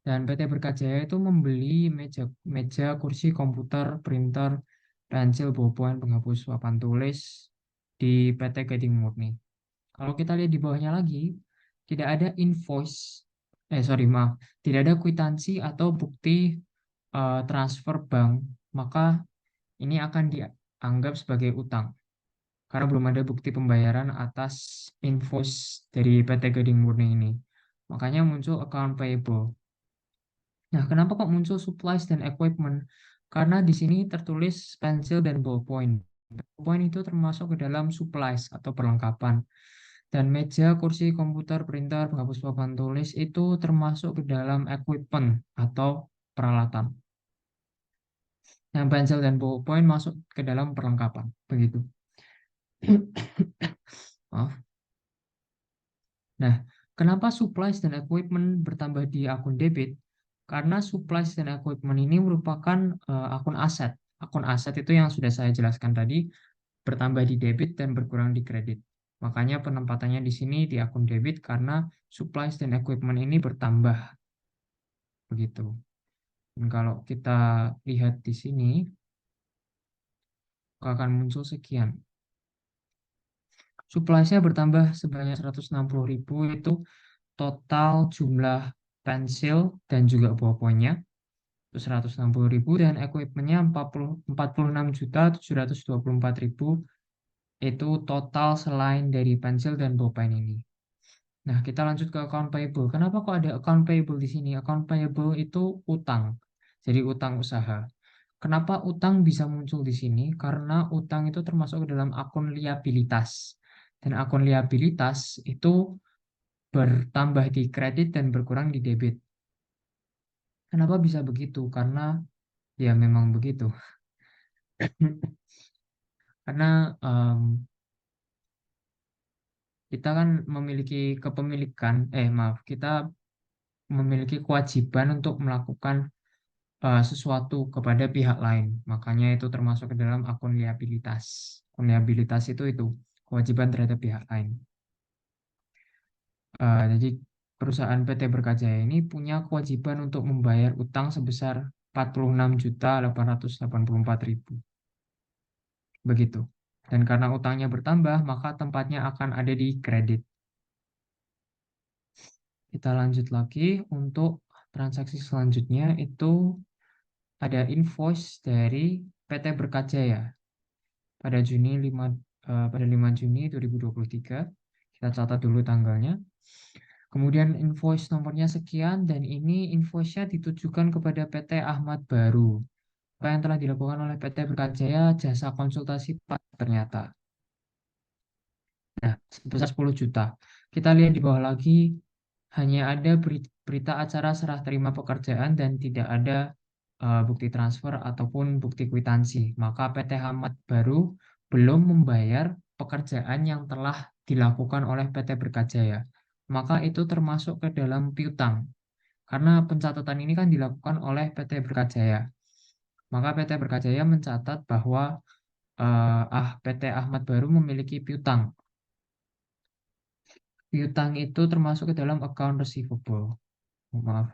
Dan PT Berkajaya itu membeli meja, meja, kursi, komputer, printer, pensil, ballpoint, penghapus papan tulis di PT Gading Murni. Kalau kita lihat di bawahnya lagi, tidak ada invoice, sorry maaf, tidak ada kwitansi atau bukti transfer bank, maka ini akan dianggap sebagai utang karena belum ada bukti pembayaran atas invoice dari PT Gading Murni ini. Makanya muncul account payable. Nah, kenapa kok muncul supplies dan equipment? Karena di sini tertulis pensil dan ballpoint. Ballpoint itu termasuk ke dalam supplies atau perlengkapan. Dan meja, kursi, komputer, printer, penghapus papan tulis itu termasuk ke dalam equipment atau peralatan. Yang pensil dan ballpoint masuk ke dalam perlengkapan. Begitu. Maaf. Nah, kenapa supplies dan equipment bertambah di akun debit? Karena supplies dan equipment ini merupakan akun aset. Akun aset itu yang sudah saya jelaskan tadi bertambah di debit dan berkurang di kredit. Makanya penempatannya di sini di akun debit karena supplies dan equipment ini bertambah begitu. Dan kalau kita lihat di sini akan muncul sekian. Suppliesnya bertambah sebanyak 160.000 itu total jumlah pensil dan juga ballpointnya. 160.000 dan equipmentnya 46.724.000 itu total selain dari pensil dan pulpen ini. Nah, kita lanjut ke account payable. Kenapa kok ada account payable di sini? Account payable itu utang. Jadi utang usaha. Kenapa utang bisa muncul di sini? Karena utang itu termasuk ke dalam akun liabilitas. Dan akun liabilitas itu bertambah di kredit dan berkurang di debit. Kenapa bisa begitu? Karena ya memang begitu. Karena kita kan memiliki kepemilikan, maaf, kita memiliki kewajiban untuk melakukan sesuatu kepada pihak lain. Makanya itu termasuk ke dalam akun liabilitas. Akun liabilitas itu kewajiban terhadap pihak lain. Jadi perusahaan PT Berkajaya ini punya kewajiban untuk membayar utang sebesar 46.884.000. Begitu. Dan karena utangnya bertambah, maka tempatnya akan ada di kredit. Kita lanjut lagi untuk transaksi selanjutnya itu ada invoice dari PT Berkajaya pada pada 5 Juni 2023. Kita catat dulu tanggalnya. Kemudian invoice nomornya sekian dan ini invoice-nya ditujukan kepada PT Ahmad Baru. Apa yang telah dilakukan oleh PT Berkajaya jasa konsultasi ternyata. Nah, sebesar 10 juta. Kita lihat di bawah lagi, hanya ada berita acara serah terima pekerjaan dan tidak ada bukti transfer ataupun bukti kwitansi. Maka PT Ahmad Baru belum membayar pekerjaan yang telah dilakukan oleh PT Berkajaya. Maka itu termasuk ke dalam piutang. Karena pencatatan ini kan dilakukan oleh PT Berkajaya. Maka PT Berkajaya mencatat bahwa PT Ahmad Baru memiliki piutang. Piutang itu termasuk ke dalam account receivable. Maaf.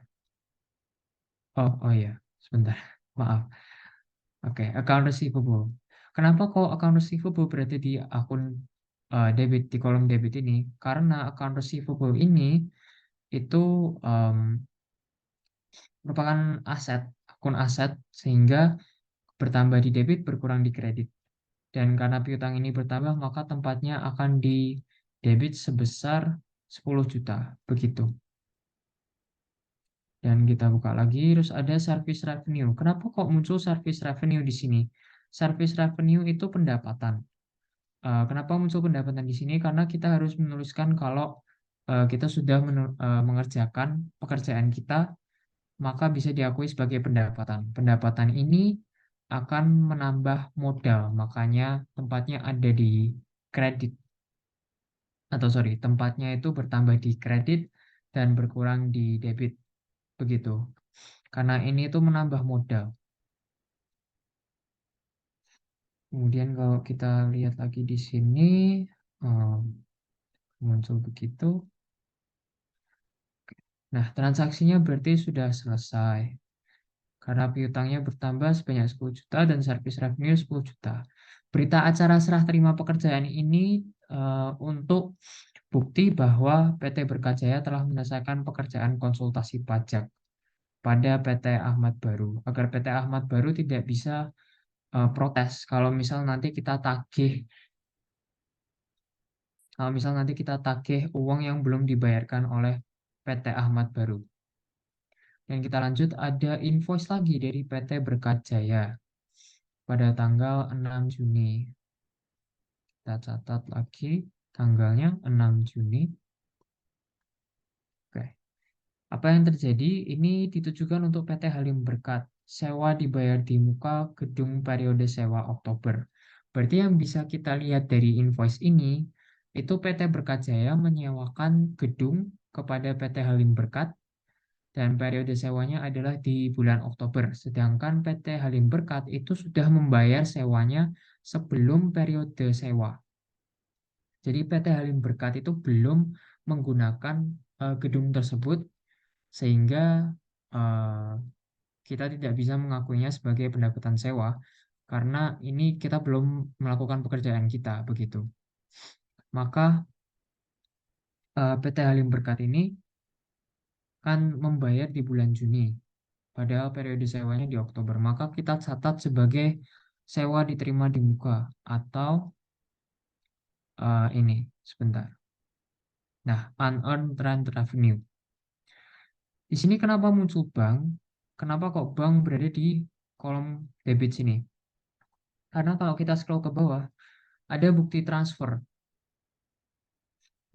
Oh ya, sebentar. Maaf. Oke, account receivable. Kenapa kok account receivable berada di akun debit di kolom debit ini? Karena account receivable ini itu em, merupakan aset, akun aset sehingga bertambah di debit berkurang di kredit. Dan karena piutang ini bertambah, maka tempatnya akan di debit sebesar 10 juta. Begitu. Dan kita buka lagi, terus ada service revenue. Kenapa kok muncul service revenue di sini? Service revenue itu pendapatan. Kenapa muncul pendapatan di sini? Karena kita harus menuliskan kalau kita sudah mengerjakan pekerjaan kita, maka bisa diakui sebagai pendapatan. Pendapatan ini akan menambah modal, makanya tempatnya ada di kredit. Atau sorry, tempatnya itu bertambah di kredit dan berkurang di debit. Begitu. Karena ini itu menambah modal. Kemudian kalau kita lihat lagi di sini, um, muncul begitu. Nah, transaksinya berarti sudah selesai. Karena piutangnya bertambah sebanyak 10 juta dan service revenue 10 juta. Berita acara serah terima pekerjaan ini untuk bukti bahwa PT Berkajaya telah menyelesaikan pekerjaan konsultasi pajak pada PT Ahmad Baru. Agar PT Ahmad Baru tidak bisa protes kalau misal nanti kita tagih uang yang belum dibayarkan oleh PT Ahmad Baru. Dan kita lanjut ada invoice lagi dari PT Berkajaya pada tanggal 6 Juni. Kita catat lagi tanggalnya 6 Juni. Oke. Apa yang terjadi? Ini ditujukan untuk PT Halim Berkat. Sewa dibayar di muka gedung periode sewa Oktober. Berarti yang bisa kita lihat dari invoice ini, itu PT Berkajaya menyewakan gedung kepada PT Halim Berkat dan periode sewanya adalah di bulan Oktober. Sedangkan PT Halim Berkat itu sudah membayar sewanya sebelum periode sewa. Jadi PT Halim Berkat itu belum menggunakan gedung tersebut sehingga eh, kita tidak bisa mengakuinya sebagai pendapatan sewa karena ini kita belum melakukan pekerjaan kita begitu. Maka PT Halim Berkat ini kan membayar di bulan Juni, padahal periode sewanya di Oktober. Maka kita catat sebagai sewa diterima di muka atau ini sebentar. Nah, unearned rent revenue. Di sini kenapa muncul bank? Kenapa kok bank berada di kolom debit sini? Karena kalau kita scroll ke bawah, ada bukti transfer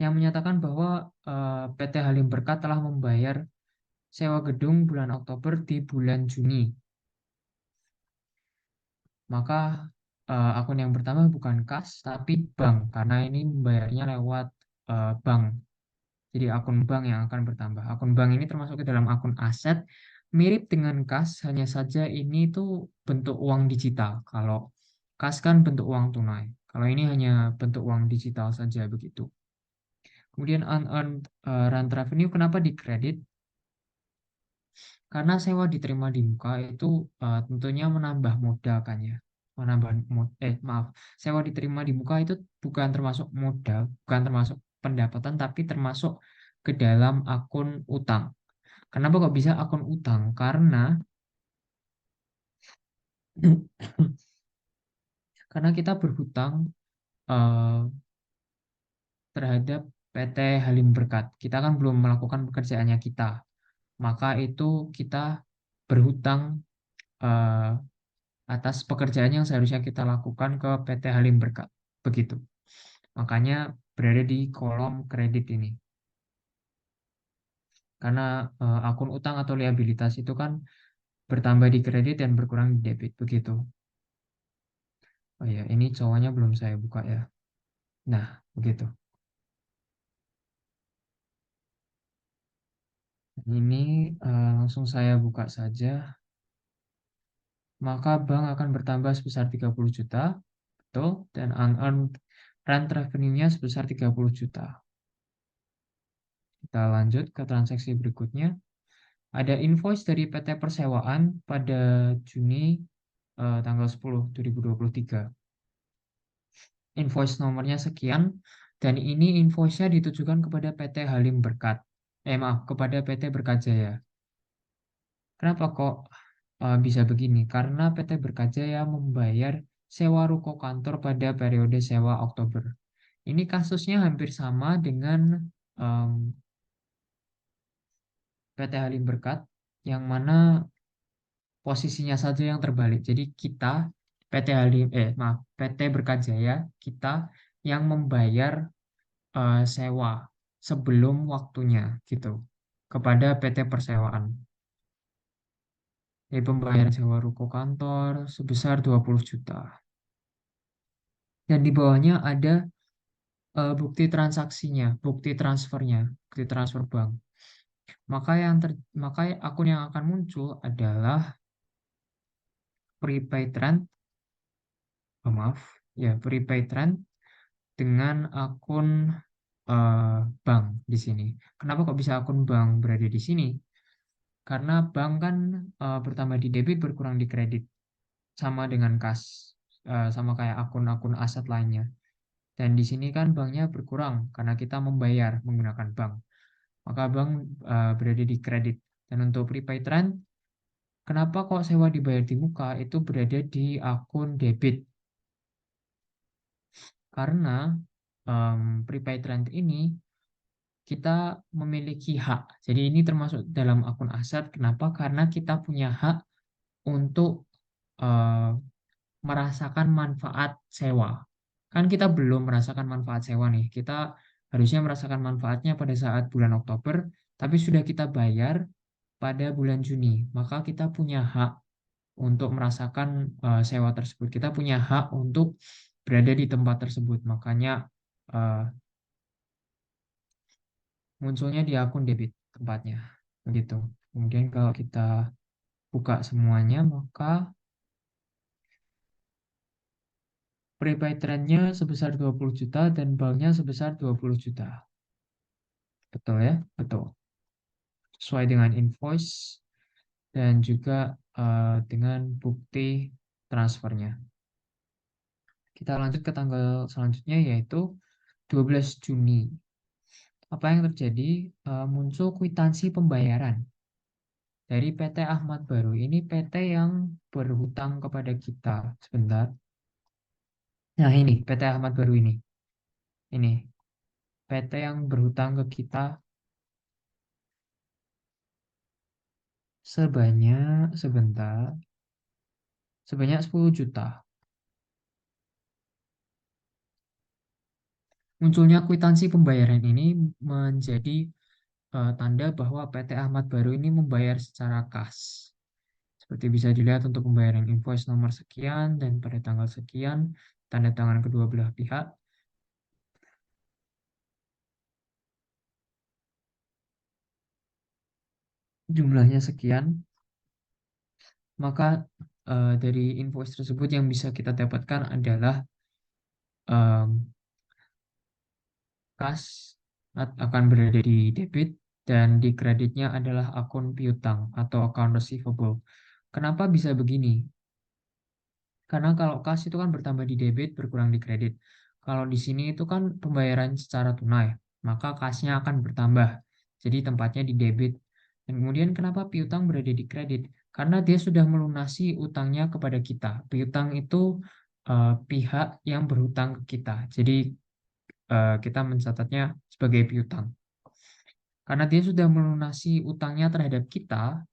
yang menyatakan bahwa PT Halim Berkat telah membayar sewa gedung bulan Oktober di bulan Juni. Maka akun yang pertama bukan kas, tapi bank, karena ini membayarnya lewat bank. Jadi akun bank yang akan bertambah. Akun bank ini termasuk ke dalam akun aset, mirip dengan kas, hanya saja ini tuh bentuk uang digital. Kalau kas kan bentuk uang tunai. Kalau ini hanya bentuk uang digital saja begitu. Kemudian unearned rent revenue, kenapa dikredit? Karena sewa diterima di muka itu tentunya menambah modal kan ya. Maaf, sewa diterima di muka itu bukan termasuk modal, bukan termasuk pendapatan, tapi termasuk ke dalam akun utang. Kenapa kok bisa akun utang? Karena karena kita berhutang eh, terhadap PT Halim Berkat. Kita kan belum melakukan pekerjaannya kita, maka itu kita berhutang eh, atas pekerjaan yang seharusnya kita lakukan ke PT Halim Berkat. Begitu. Makanya berada di kolom kredit ini. Karena akun utang atau liabilitas itu kan bertambah di kredit dan berkurang di debit. Begitu. Oh ya, ini cowoknya belum saya buka ya. Nah, begitu. Ini langsung saya buka saja. Maka bank akan bertambah sebesar 30 juta. Betul. Dan unearned rent revenue-nya sebesar 30 juta. Kita lanjut ke transaksi berikutnya. Ada invoice dari PT Persewaan pada Juni tanggal 10 2023. Invoice nomornya sekian dan ini invoice-nya ditujukan kepada PT Halim Berkat. Maaf, kepada PT Berkajaya. Kenapa kok bisa begini? Karena PT Berkajaya membayar sewa ruko kantor pada periode sewa Oktober. Ini kasusnya hampir sama dengan em, PT Halim Berkat, yang mana posisinya saja yang terbalik. Jadi kita PT Berkajaya kita yang membayar sewa sebelum waktunya gitu kepada PT Persewaan. Jadi pembayaran sewa ruko kantor sebesar 20 juta. Dan di bawahnya ada bukti transaksinya, bukti transfernya, bukti transfer bank. Maka akun yang akan muncul adalah prepaid rent, maaf, ya prepaid rent dengan akun bank di sini. Kenapa kok bisa akun bank berada di sini? Karena bank kan bertambah di debit berkurang di kredit, sama dengan kas, sama kayak akun-akun aset lainnya. Dan di sini kan banknya berkurang karena kita membayar menggunakan bank. Maka bank berada di kredit. Dan untuk prepaid rent, kenapa kok sewa dibayar di muka itu berada di akun debit? Karena prepaid rent ini kita memiliki hak. Jadi ini termasuk dalam akun aset. Kenapa? Karena kita punya hak untuk eh, merasakan manfaat sewa. Kan kita belum merasakan manfaat sewa nih. Kita harusnya merasakan manfaatnya pada saat bulan Oktober, tapi sudah kita bayar pada bulan Juni. Maka kita punya hak untuk merasakan sewa tersebut. Kita punya hak untuk berada di tempat tersebut. Makanya eh, munculnya di akun debit tempatnya. Begitu. Kemudian kalau kita buka semuanya, maka prepaid trendnya sebesar 20 juta dan banknya sebesar 20 juta. Betul ya? Betul. Sesuai dengan invoice dan juga dengan bukti transfernya. Kita lanjut ke tanggal selanjutnya yaitu 12 Juni. Apa yang terjadi? Muncul kwitansi pembayaran dari PT Ahmad Baru. Ini PT yang berhutang kepada kita. Sebentar. Nah ini PT Ahmad Baru ini. Ini. PT yang berhutang ke kita sebanyak sebentar, sebanyak 10 juta. Munculnya kwitansi pembayaran ini menjadi tanda bahwa PT Ahmad Baru ini membayar secara kas. Seperti bisa dilihat untuk pembayaran invoice nomor sekian dan pada tanggal sekian, tanda tangan kedua belah pihak, jumlahnya sekian, maka dari invoice tersebut yang bisa kita dapatkan adalah em, kas akan berada di debit dan di kreditnya adalah akun piutang atau account receivable. Kenapa bisa begini? Karena kalau kas itu kan bertambah di debit, berkurang di kredit. Kalau di sini itu kan pembayaran secara tunai, maka kasnya akan bertambah. Jadi tempatnya di debit. Dan kemudian kenapa piutang berada di kredit? Karena dia sudah melunasi utangnya kepada kita. Piutang itu pihak yang berhutang ke kita. Jadi kita mencatatnya sebagai piutang. Karena dia sudah melunasi utangnya terhadap kita,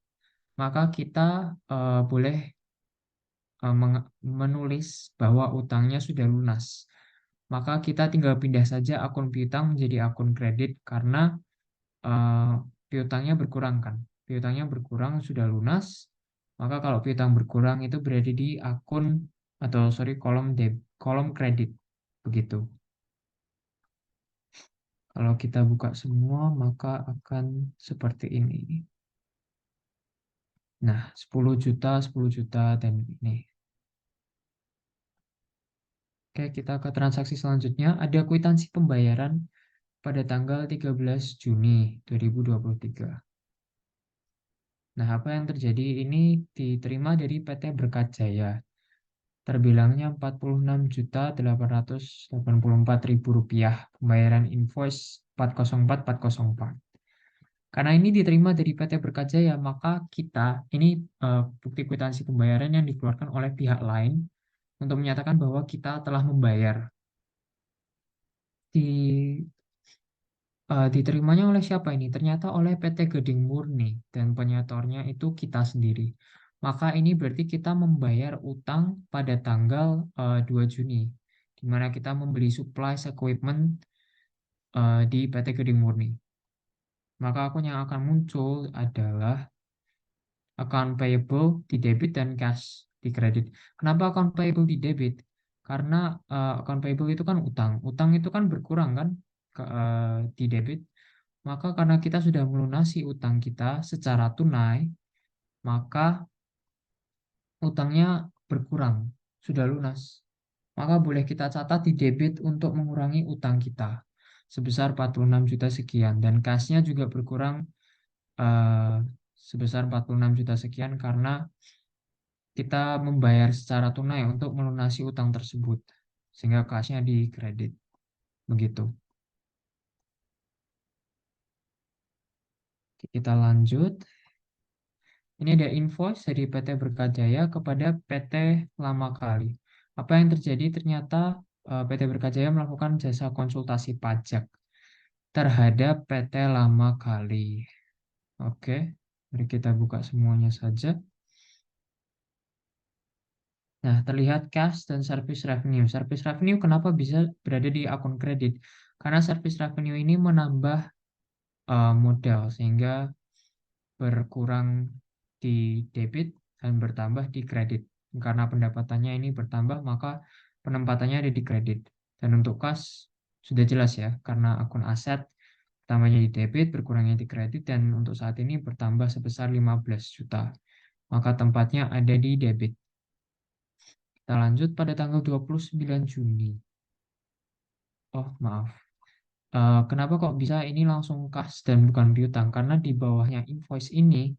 maka kita boleh menulis bahwa utangnya sudah lunas. Maka kita tinggal pindah saja akun piutang menjadi akun kredit karena eh, piutangnya berkurang kan. Piutangnya berkurang sudah lunas. Maka kalau piutang berkurang itu berada di akun atau sorry kolom kredit. Begitu. Kalau kita buka semua maka akan seperti ini. Nah, 10 juta, 10 juta dan ini. Oke, kita ke transaksi selanjutnya. Ada kwitansi pembayaran pada tanggal 13 Juni 2023. Nah, apa yang terjadi ini diterima dari PT Berkat Jaya. Terbilangnya Rp46.884.000 pembayaran invoice 404404. Karena ini diterima dari PT Berkat Jaya, maka kita, ini bukti kwitansi pembayaran yang dikeluarkan oleh pihak lain untuk menyatakan bahwa kita telah membayar. Di Diterimanya oleh siapa ini? Ternyata oleh PT Gading Murni dan penyetornya itu kita sendiri. Maka ini berarti kita membayar utang pada tanggal 2 Juni, di mana kita membeli supplies equipment di PT Gading Murni. Maka akun yang akan muncul adalah account payable di debit dan cash di kredit. Kenapa account payable di debit? Karena account payable itu kan utang. Utang itu kan berkurang kan di debit. Maka karena kita sudah melunasi utang kita secara tunai, maka utangnya berkurang, sudah lunas. Maka boleh kita catat di debit untuk mengurangi utang kita sebesar 46 juta sekian. Dan kasnya juga berkurang eh, sebesar 46 juta sekian karena kita membayar secara tunai untuk melunasi utang tersebut. Sehingga kasnya di kredit. Begitu. Kita lanjut. Ini ada invoice dari PT Berkajaya kepada PT Lama Kali. Apa yang terjadi? Ternyata PT Berkajaya melakukan jasa konsultasi pajak terhadap PT Lama Kali. Oke, mari kita buka semuanya saja. Nah, terlihat cash dan service revenue. Service revenue kenapa bisa berada di akun kredit? Karena service revenue ini menambah modal sehingga berkurang di debit dan bertambah di kredit. Karena pendapatannya ini bertambah, maka penempatannya ada di kredit. Dan untuk kas, sudah jelas ya, karena akun aset tambahnya di debit, berkurangnya di kredit, dan untuk saat ini bertambah sebesar 15 juta. Maka tempatnya ada di debit. Kita lanjut pada tanggal 29 Juni. Oh, maaf. Kenapa kok bisa ini langsung kas dan bukan piutang? Karena di bawahnya invoice ini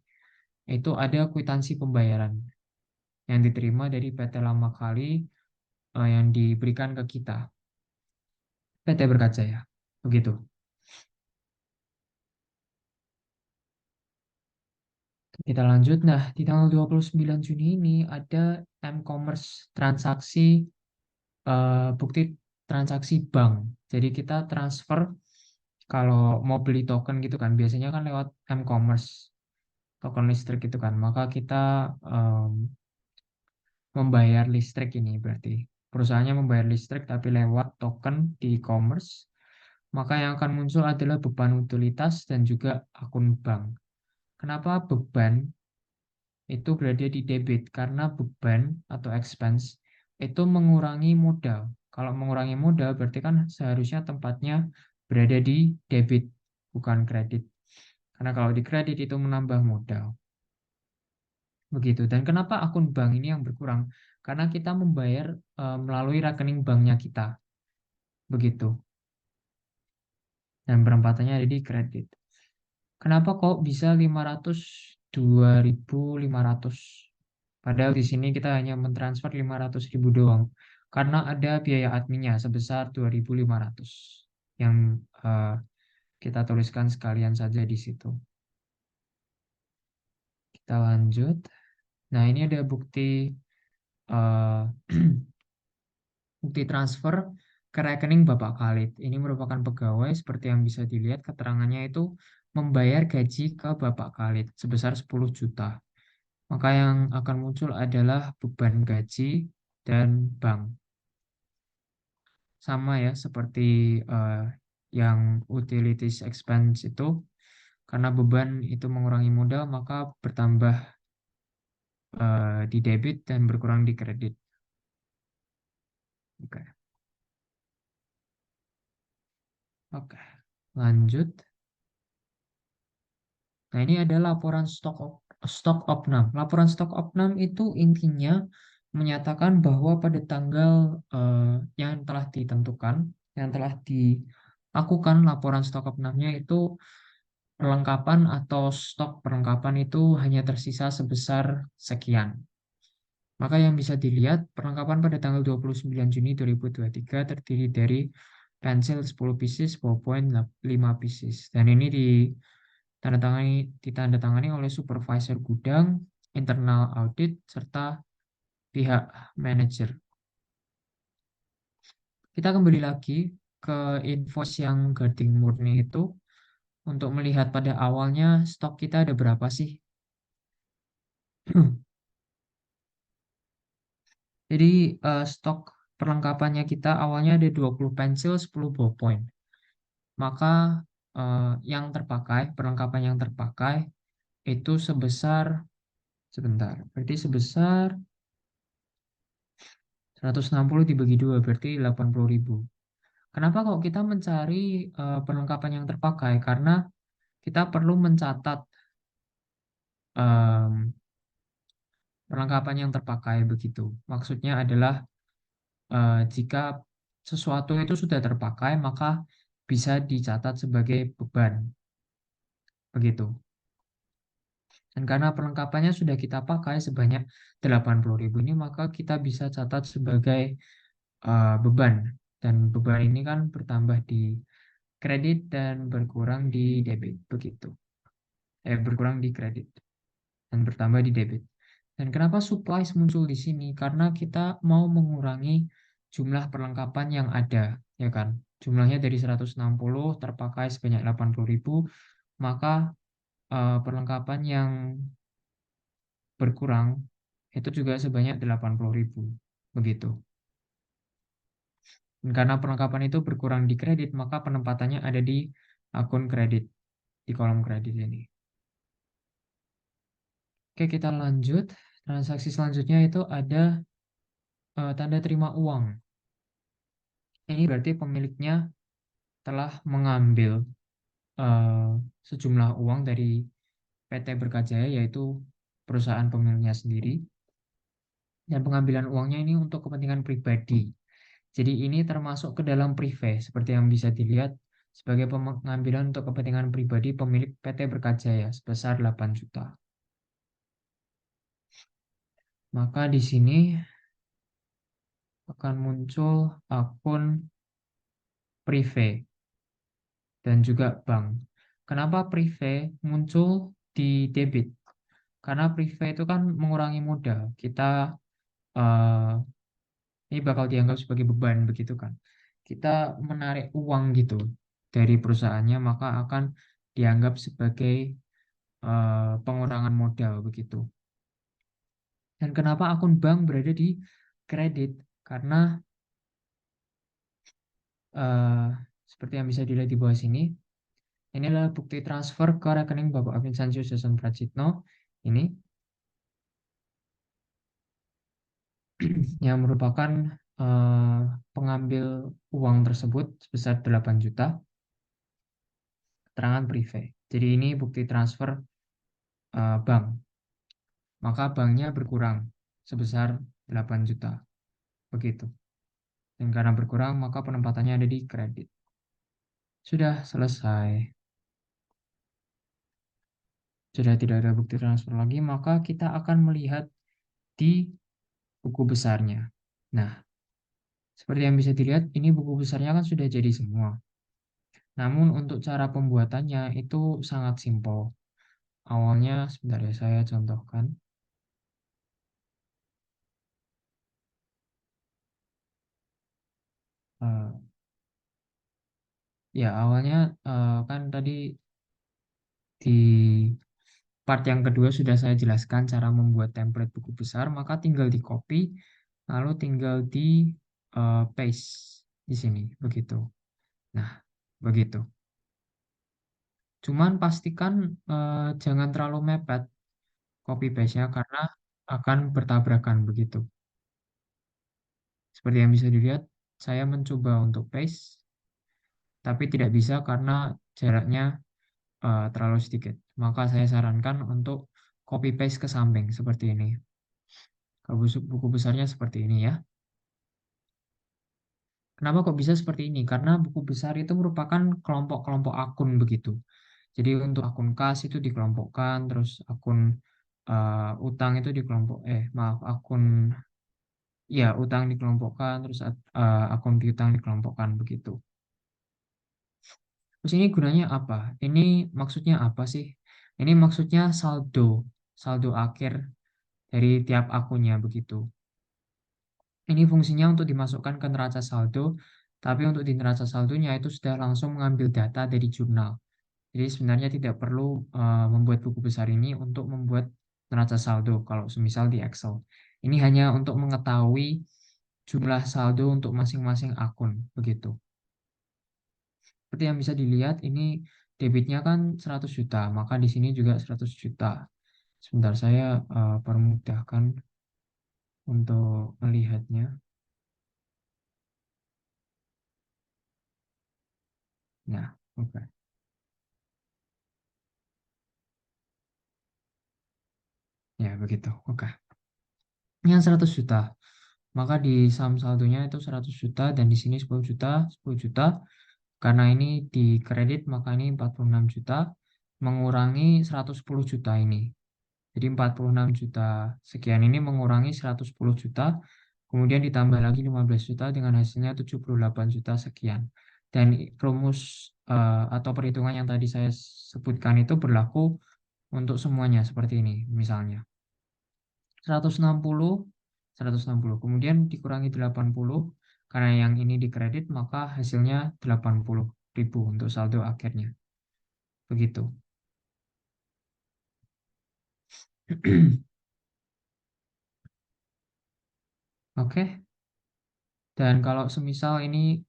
itu ada kwitansi pembayaran yang diterima dari PT Lama Kali yang diberikan ke kita, PT Berkajaya. Begitu. Kita lanjut. Nah, di tanggal 29 Juni ini ada M-commerce transaksi bukti transaksi bank. Jadi kita transfer Kalau mau beli token gitu kan, biasanya kan lewat m-commerce, token listrik gitu kan. Maka kita em, membayar listrik ini berarti. Perusahaannya membayar listrik tapi lewat token di e-commerce. Maka yang akan muncul adalah beban utilitas dan juga akun bank. Kenapa beban itu berada di debit? Karena beban atau expense itu mengurangi modal. Kalau mengurangi modal berarti kan seharusnya tempatnya berada di debit, bukan kredit. Karena kalau di kredit itu menambah modal. Begitu. Dan kenapa akun bank ini yang berkurang? Karena kita membayar melalui rekening banknya kita. Begitu. Dan perempatannya ada di kredit. Kenapa kok bisa 500, 2.500? Padahal di sini kita hanya mentransfer 500.000 doang. Karena ada biaya adminnya sebesar 2.500 yang kita tuliskan sekalian saja di situ. Kita lanjut. Nah, ini ada eh, bukti transfer ke rekening Bapak Khalid. Ini merupakan pegawai seperti yang bisa dilihat keterangannya itu membayar gaji ke Bapak Khalid sebesar 10 juta. Maka yang akan muncul adalah beban gaji dan bank. Sama ya seperti eh, yang utilities expense itu, karena beban itu mengurangi modal, maka bertambah di debit dan berkurang di kredit. Oke, oke. Lanjut. Nah, ini ada laporan stok opnam. Laporan stok opnam itu intinya menyatakan bahwa pada tanggal yang telah ditentukan, yang telah dilakukan laporan stok opnamnya itu perlengkapan atau stok perlengkapan itu hanya tersisa sebesar sekian. Maka yang bisa dilihat, perlengkapan pada tanggal 29 Juni 2023 terdiri dari pensil 10 pieces, ballpoint 5 pieces. Dan ini ditandatangani oleh supervisor gudang, internal audit, serta pihak manajer. Kita kembali lagi ke invoice yang Gading murni itu untuk melihat pada awalnya stok kita ada berapa sih. Jadi stok perlengkapannya kita awalnya ada 20 pensil, 10 ballpoint. Maka yang terpakai, perlengkapan yang terpakai itu sebesar, sebentar, berarti sebesar 160 dibagi 2, berarti 80.000. Kenapa kok kita mencari perlengkapan yang terpakai? Karena kita perlu mencatat em, perlengkapan yang terpakai begitu. Maksudnya adalah jika sesuatu itu sudah terpakai, maka bisa dicatat sebagai beban. Begitu. Dan karena perlengkapannya sudah kita pakai sebanyak 80.000 ini, maka kita bisa catat sebagai beban. Dan beban ini kan bertambah di kredit dan berkurang di debit. Begitu. Berkurang di kredit dan bertambah di debit. Dan kenapa supplies muncul di sini? Karena kita mau mengurangi jumlah perlengkapan yang ada, ya kan? Jumlahnya dari 160 terpakai sebanyak 80.000, maka perlengkapan yang berkurang itu juga sebanyak 80.000. Begitu. Dan karena perlengkapan itu berkurang di kredit, maka penempatannya ada di akun kredit, di kolom kredit ini. Oke, kita lanjut. Transaksi selanjutnya itu ada tanda terima uang. Ini berarti pemiliknya telah mengambil eh, sejumlah uang dari PT Berkajaya, yaitu perusahaan pemiliknya sendiri. Dan pengambilan uangnya ini untuk kepentingan pribadi. Jadi ini termasuk ke dalam prive, seperti yang bisa dilihat sebagai pengambilan untuk kepentingan pribadi pemilik PT Berkajaya sebesar 8 juta. Maka di sini akan muncul akun prive dan juga bank. Kenapa prive muncul di debit? Karena prive itu kan mengurangi modal. Kita eh, ini bakal dianggap sebagai beban begitu kan. Kita menarik uang gitu dari perusahaannya, maka akan dianggap sebagai pengurangan modal begitu. Dan kenapa akun bank berada di kredit? Karena eh, seperti yang bisa dilihat di bawah sini, ini adalah bukti transfer ke rekening Bapak Vincenzius Jason Pracitno. Ini yang merupakan eh, pengambil uang tersebut sebesar 8 juta, keterangan privé. Jadi ini bukti transfer bank. Maka banknya berkurang sebesar 8 juta. Begitu. Dan karena berkurang, maka penempatannya ada di kredit. Sudah selesai. Sudah tidak ada bukti transfer lagi, maka kita akan melihat di buku besarnya. Nah, seperti yang bisa dilihat, ini buku besarnya kan sudah jadi semua. Namun untuk cara pembuatannya itu sangat simpel. Awalnya, sebentar ya, saya contohkan. Eh, ya, awalnya kan tadi di part yang kedua sudah saya jelaskan cara membuat template buku besar, maka tinggal di copy, lalu tinggal di paste di sini, begitu. Nah, begitu. Cuman pastikan jangan terlalu mepet copy paste-nya karena akan bertabrakan begitu. Seperti yang bisa dilihat, saya mencoba untuk paste, tapi tidak bisa karena jaraknya terlalu sedikit. Maka saya sarankan untuk copy paste ke samping seperti ini. Buku besarnya seperti ini ya. Kenapa kok bisa seperti ini? Karena buku besar itu merupakan kelompok-kelompok akun begitu. Jadi untuk akun kas itu dikelompokkan, terus akun utang itu maaf, akun ya utang dikelompokkan, terus akun piutang dikelompokkan begitu. Terus ini gunanya apa? Ini maksudnya apa sih? Ini maksudnya saldo akhir dari tiap akunnya begitu. Ini fungsinya untuk dimasukkan ke neraca saldo, tapi untuk di neraca saldonya itu sudah langsung mengambil data dari jurnal. Jadi sebenarnya tidak perlu membuat buku besar ini untuk membuat neraca saldo kalau semisal di Excel. Ini hanya untuk mengetahui jumlah saldo untuk masing-masing akun begitu. Seperti yang bisa dilihat ini debitnya kan 100 juta, maka di sini juga 100 juta. Sebentar saya permudahkan untuk melihatnya. Nah, oke. Ya, begitu. Oke. Yang 100 juta. Maka di saham saldonya itu 100 juta dan di sini 10 juta, 10 juta. Karena ini di kredit maka ini 46 juta mengurangi 110 juta ini. Jadi 46 juta sekian ini mengurangi 110 juta, kemudian ditambah lagi 15 juta dengan hasilnya 78 juta sekian. Dan rumus atau perhitungan yang tadi saya sebutkan itu berlaku untuk semuanya seperti ini misalnya. 160, 160. Kemudian dikurangi 80, karena yang ini dikredit, maka hasilnya 80.000 untuk saldo akhirnya. Begitu. Oke. Dan kalau semisal ini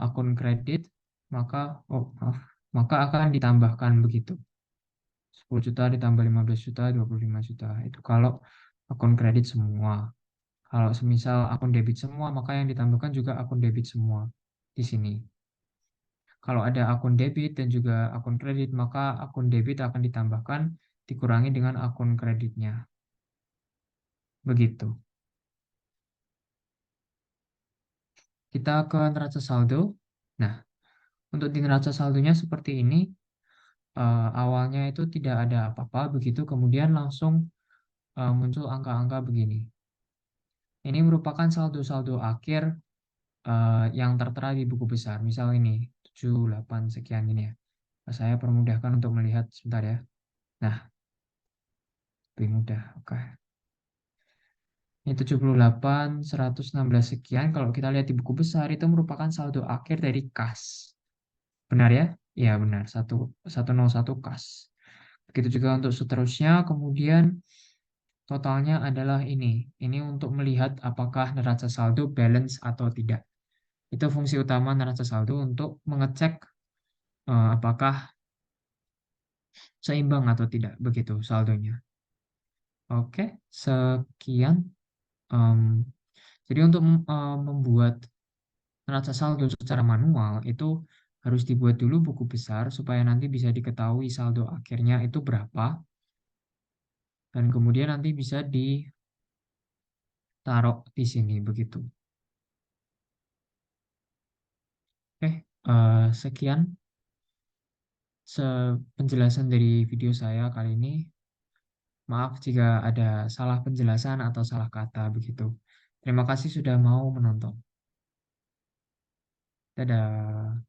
akun kredit, maka, oh maaf, maka akan ditambahkan begitu. 10 juta ditambah 15 juta, 25 juta. Itu kalau akun kredit semua. Kalau semisal akun debit semua, maka yang ditambahkan juga akun debit semua di sini. Kalau ada akun debit dan juga akun kredit, maka akun debit akan ditambahkan dikurangi dengan akun kreditnya. Begitu. Kita ke neraca saldo. Nah, untuk di neraca saldonya seperti ini, awalnya itu tidak ada apa-apa, begitu kemudian langsung muncul angka-angka begini. Ini merupakan saldo-saldo akhir yang tertera di buku besar. Misal ini, 78 sekian ini ya. Saya permudahkan untuk melihat sebentar ya. Nah, lebih mudah. Oke. Ini 78, 116 sekian. Kalau kita lihat di buku besar, itu merupakan saldo akhir dari kas. Benar ya? Iya benar. 101 kas. Begitu juga untuk seterusnya. Kemudian totalnya adalah ini. Ini untuk melihat apakah neraca saldo balance atau tidak. Itu fungsi utama neraca saldo untuk mengecek apakah seimbang atau tidak begitu saldonya. Oke, sekian. Em, jadi untuk membuat neraca saldo secara manual itu harus dibuat dulu buku besar supaya nanti bisa diketahui saldo akhirnya itu berapa dan kemudian nanti bisa ditaruh di sini begitu. Oke, sekian penjelasan dari video saya kali ini. Maaf jika ada salah penjelasan atau salah kata begitu. Terima kasih sudah mau menonton. Dadah.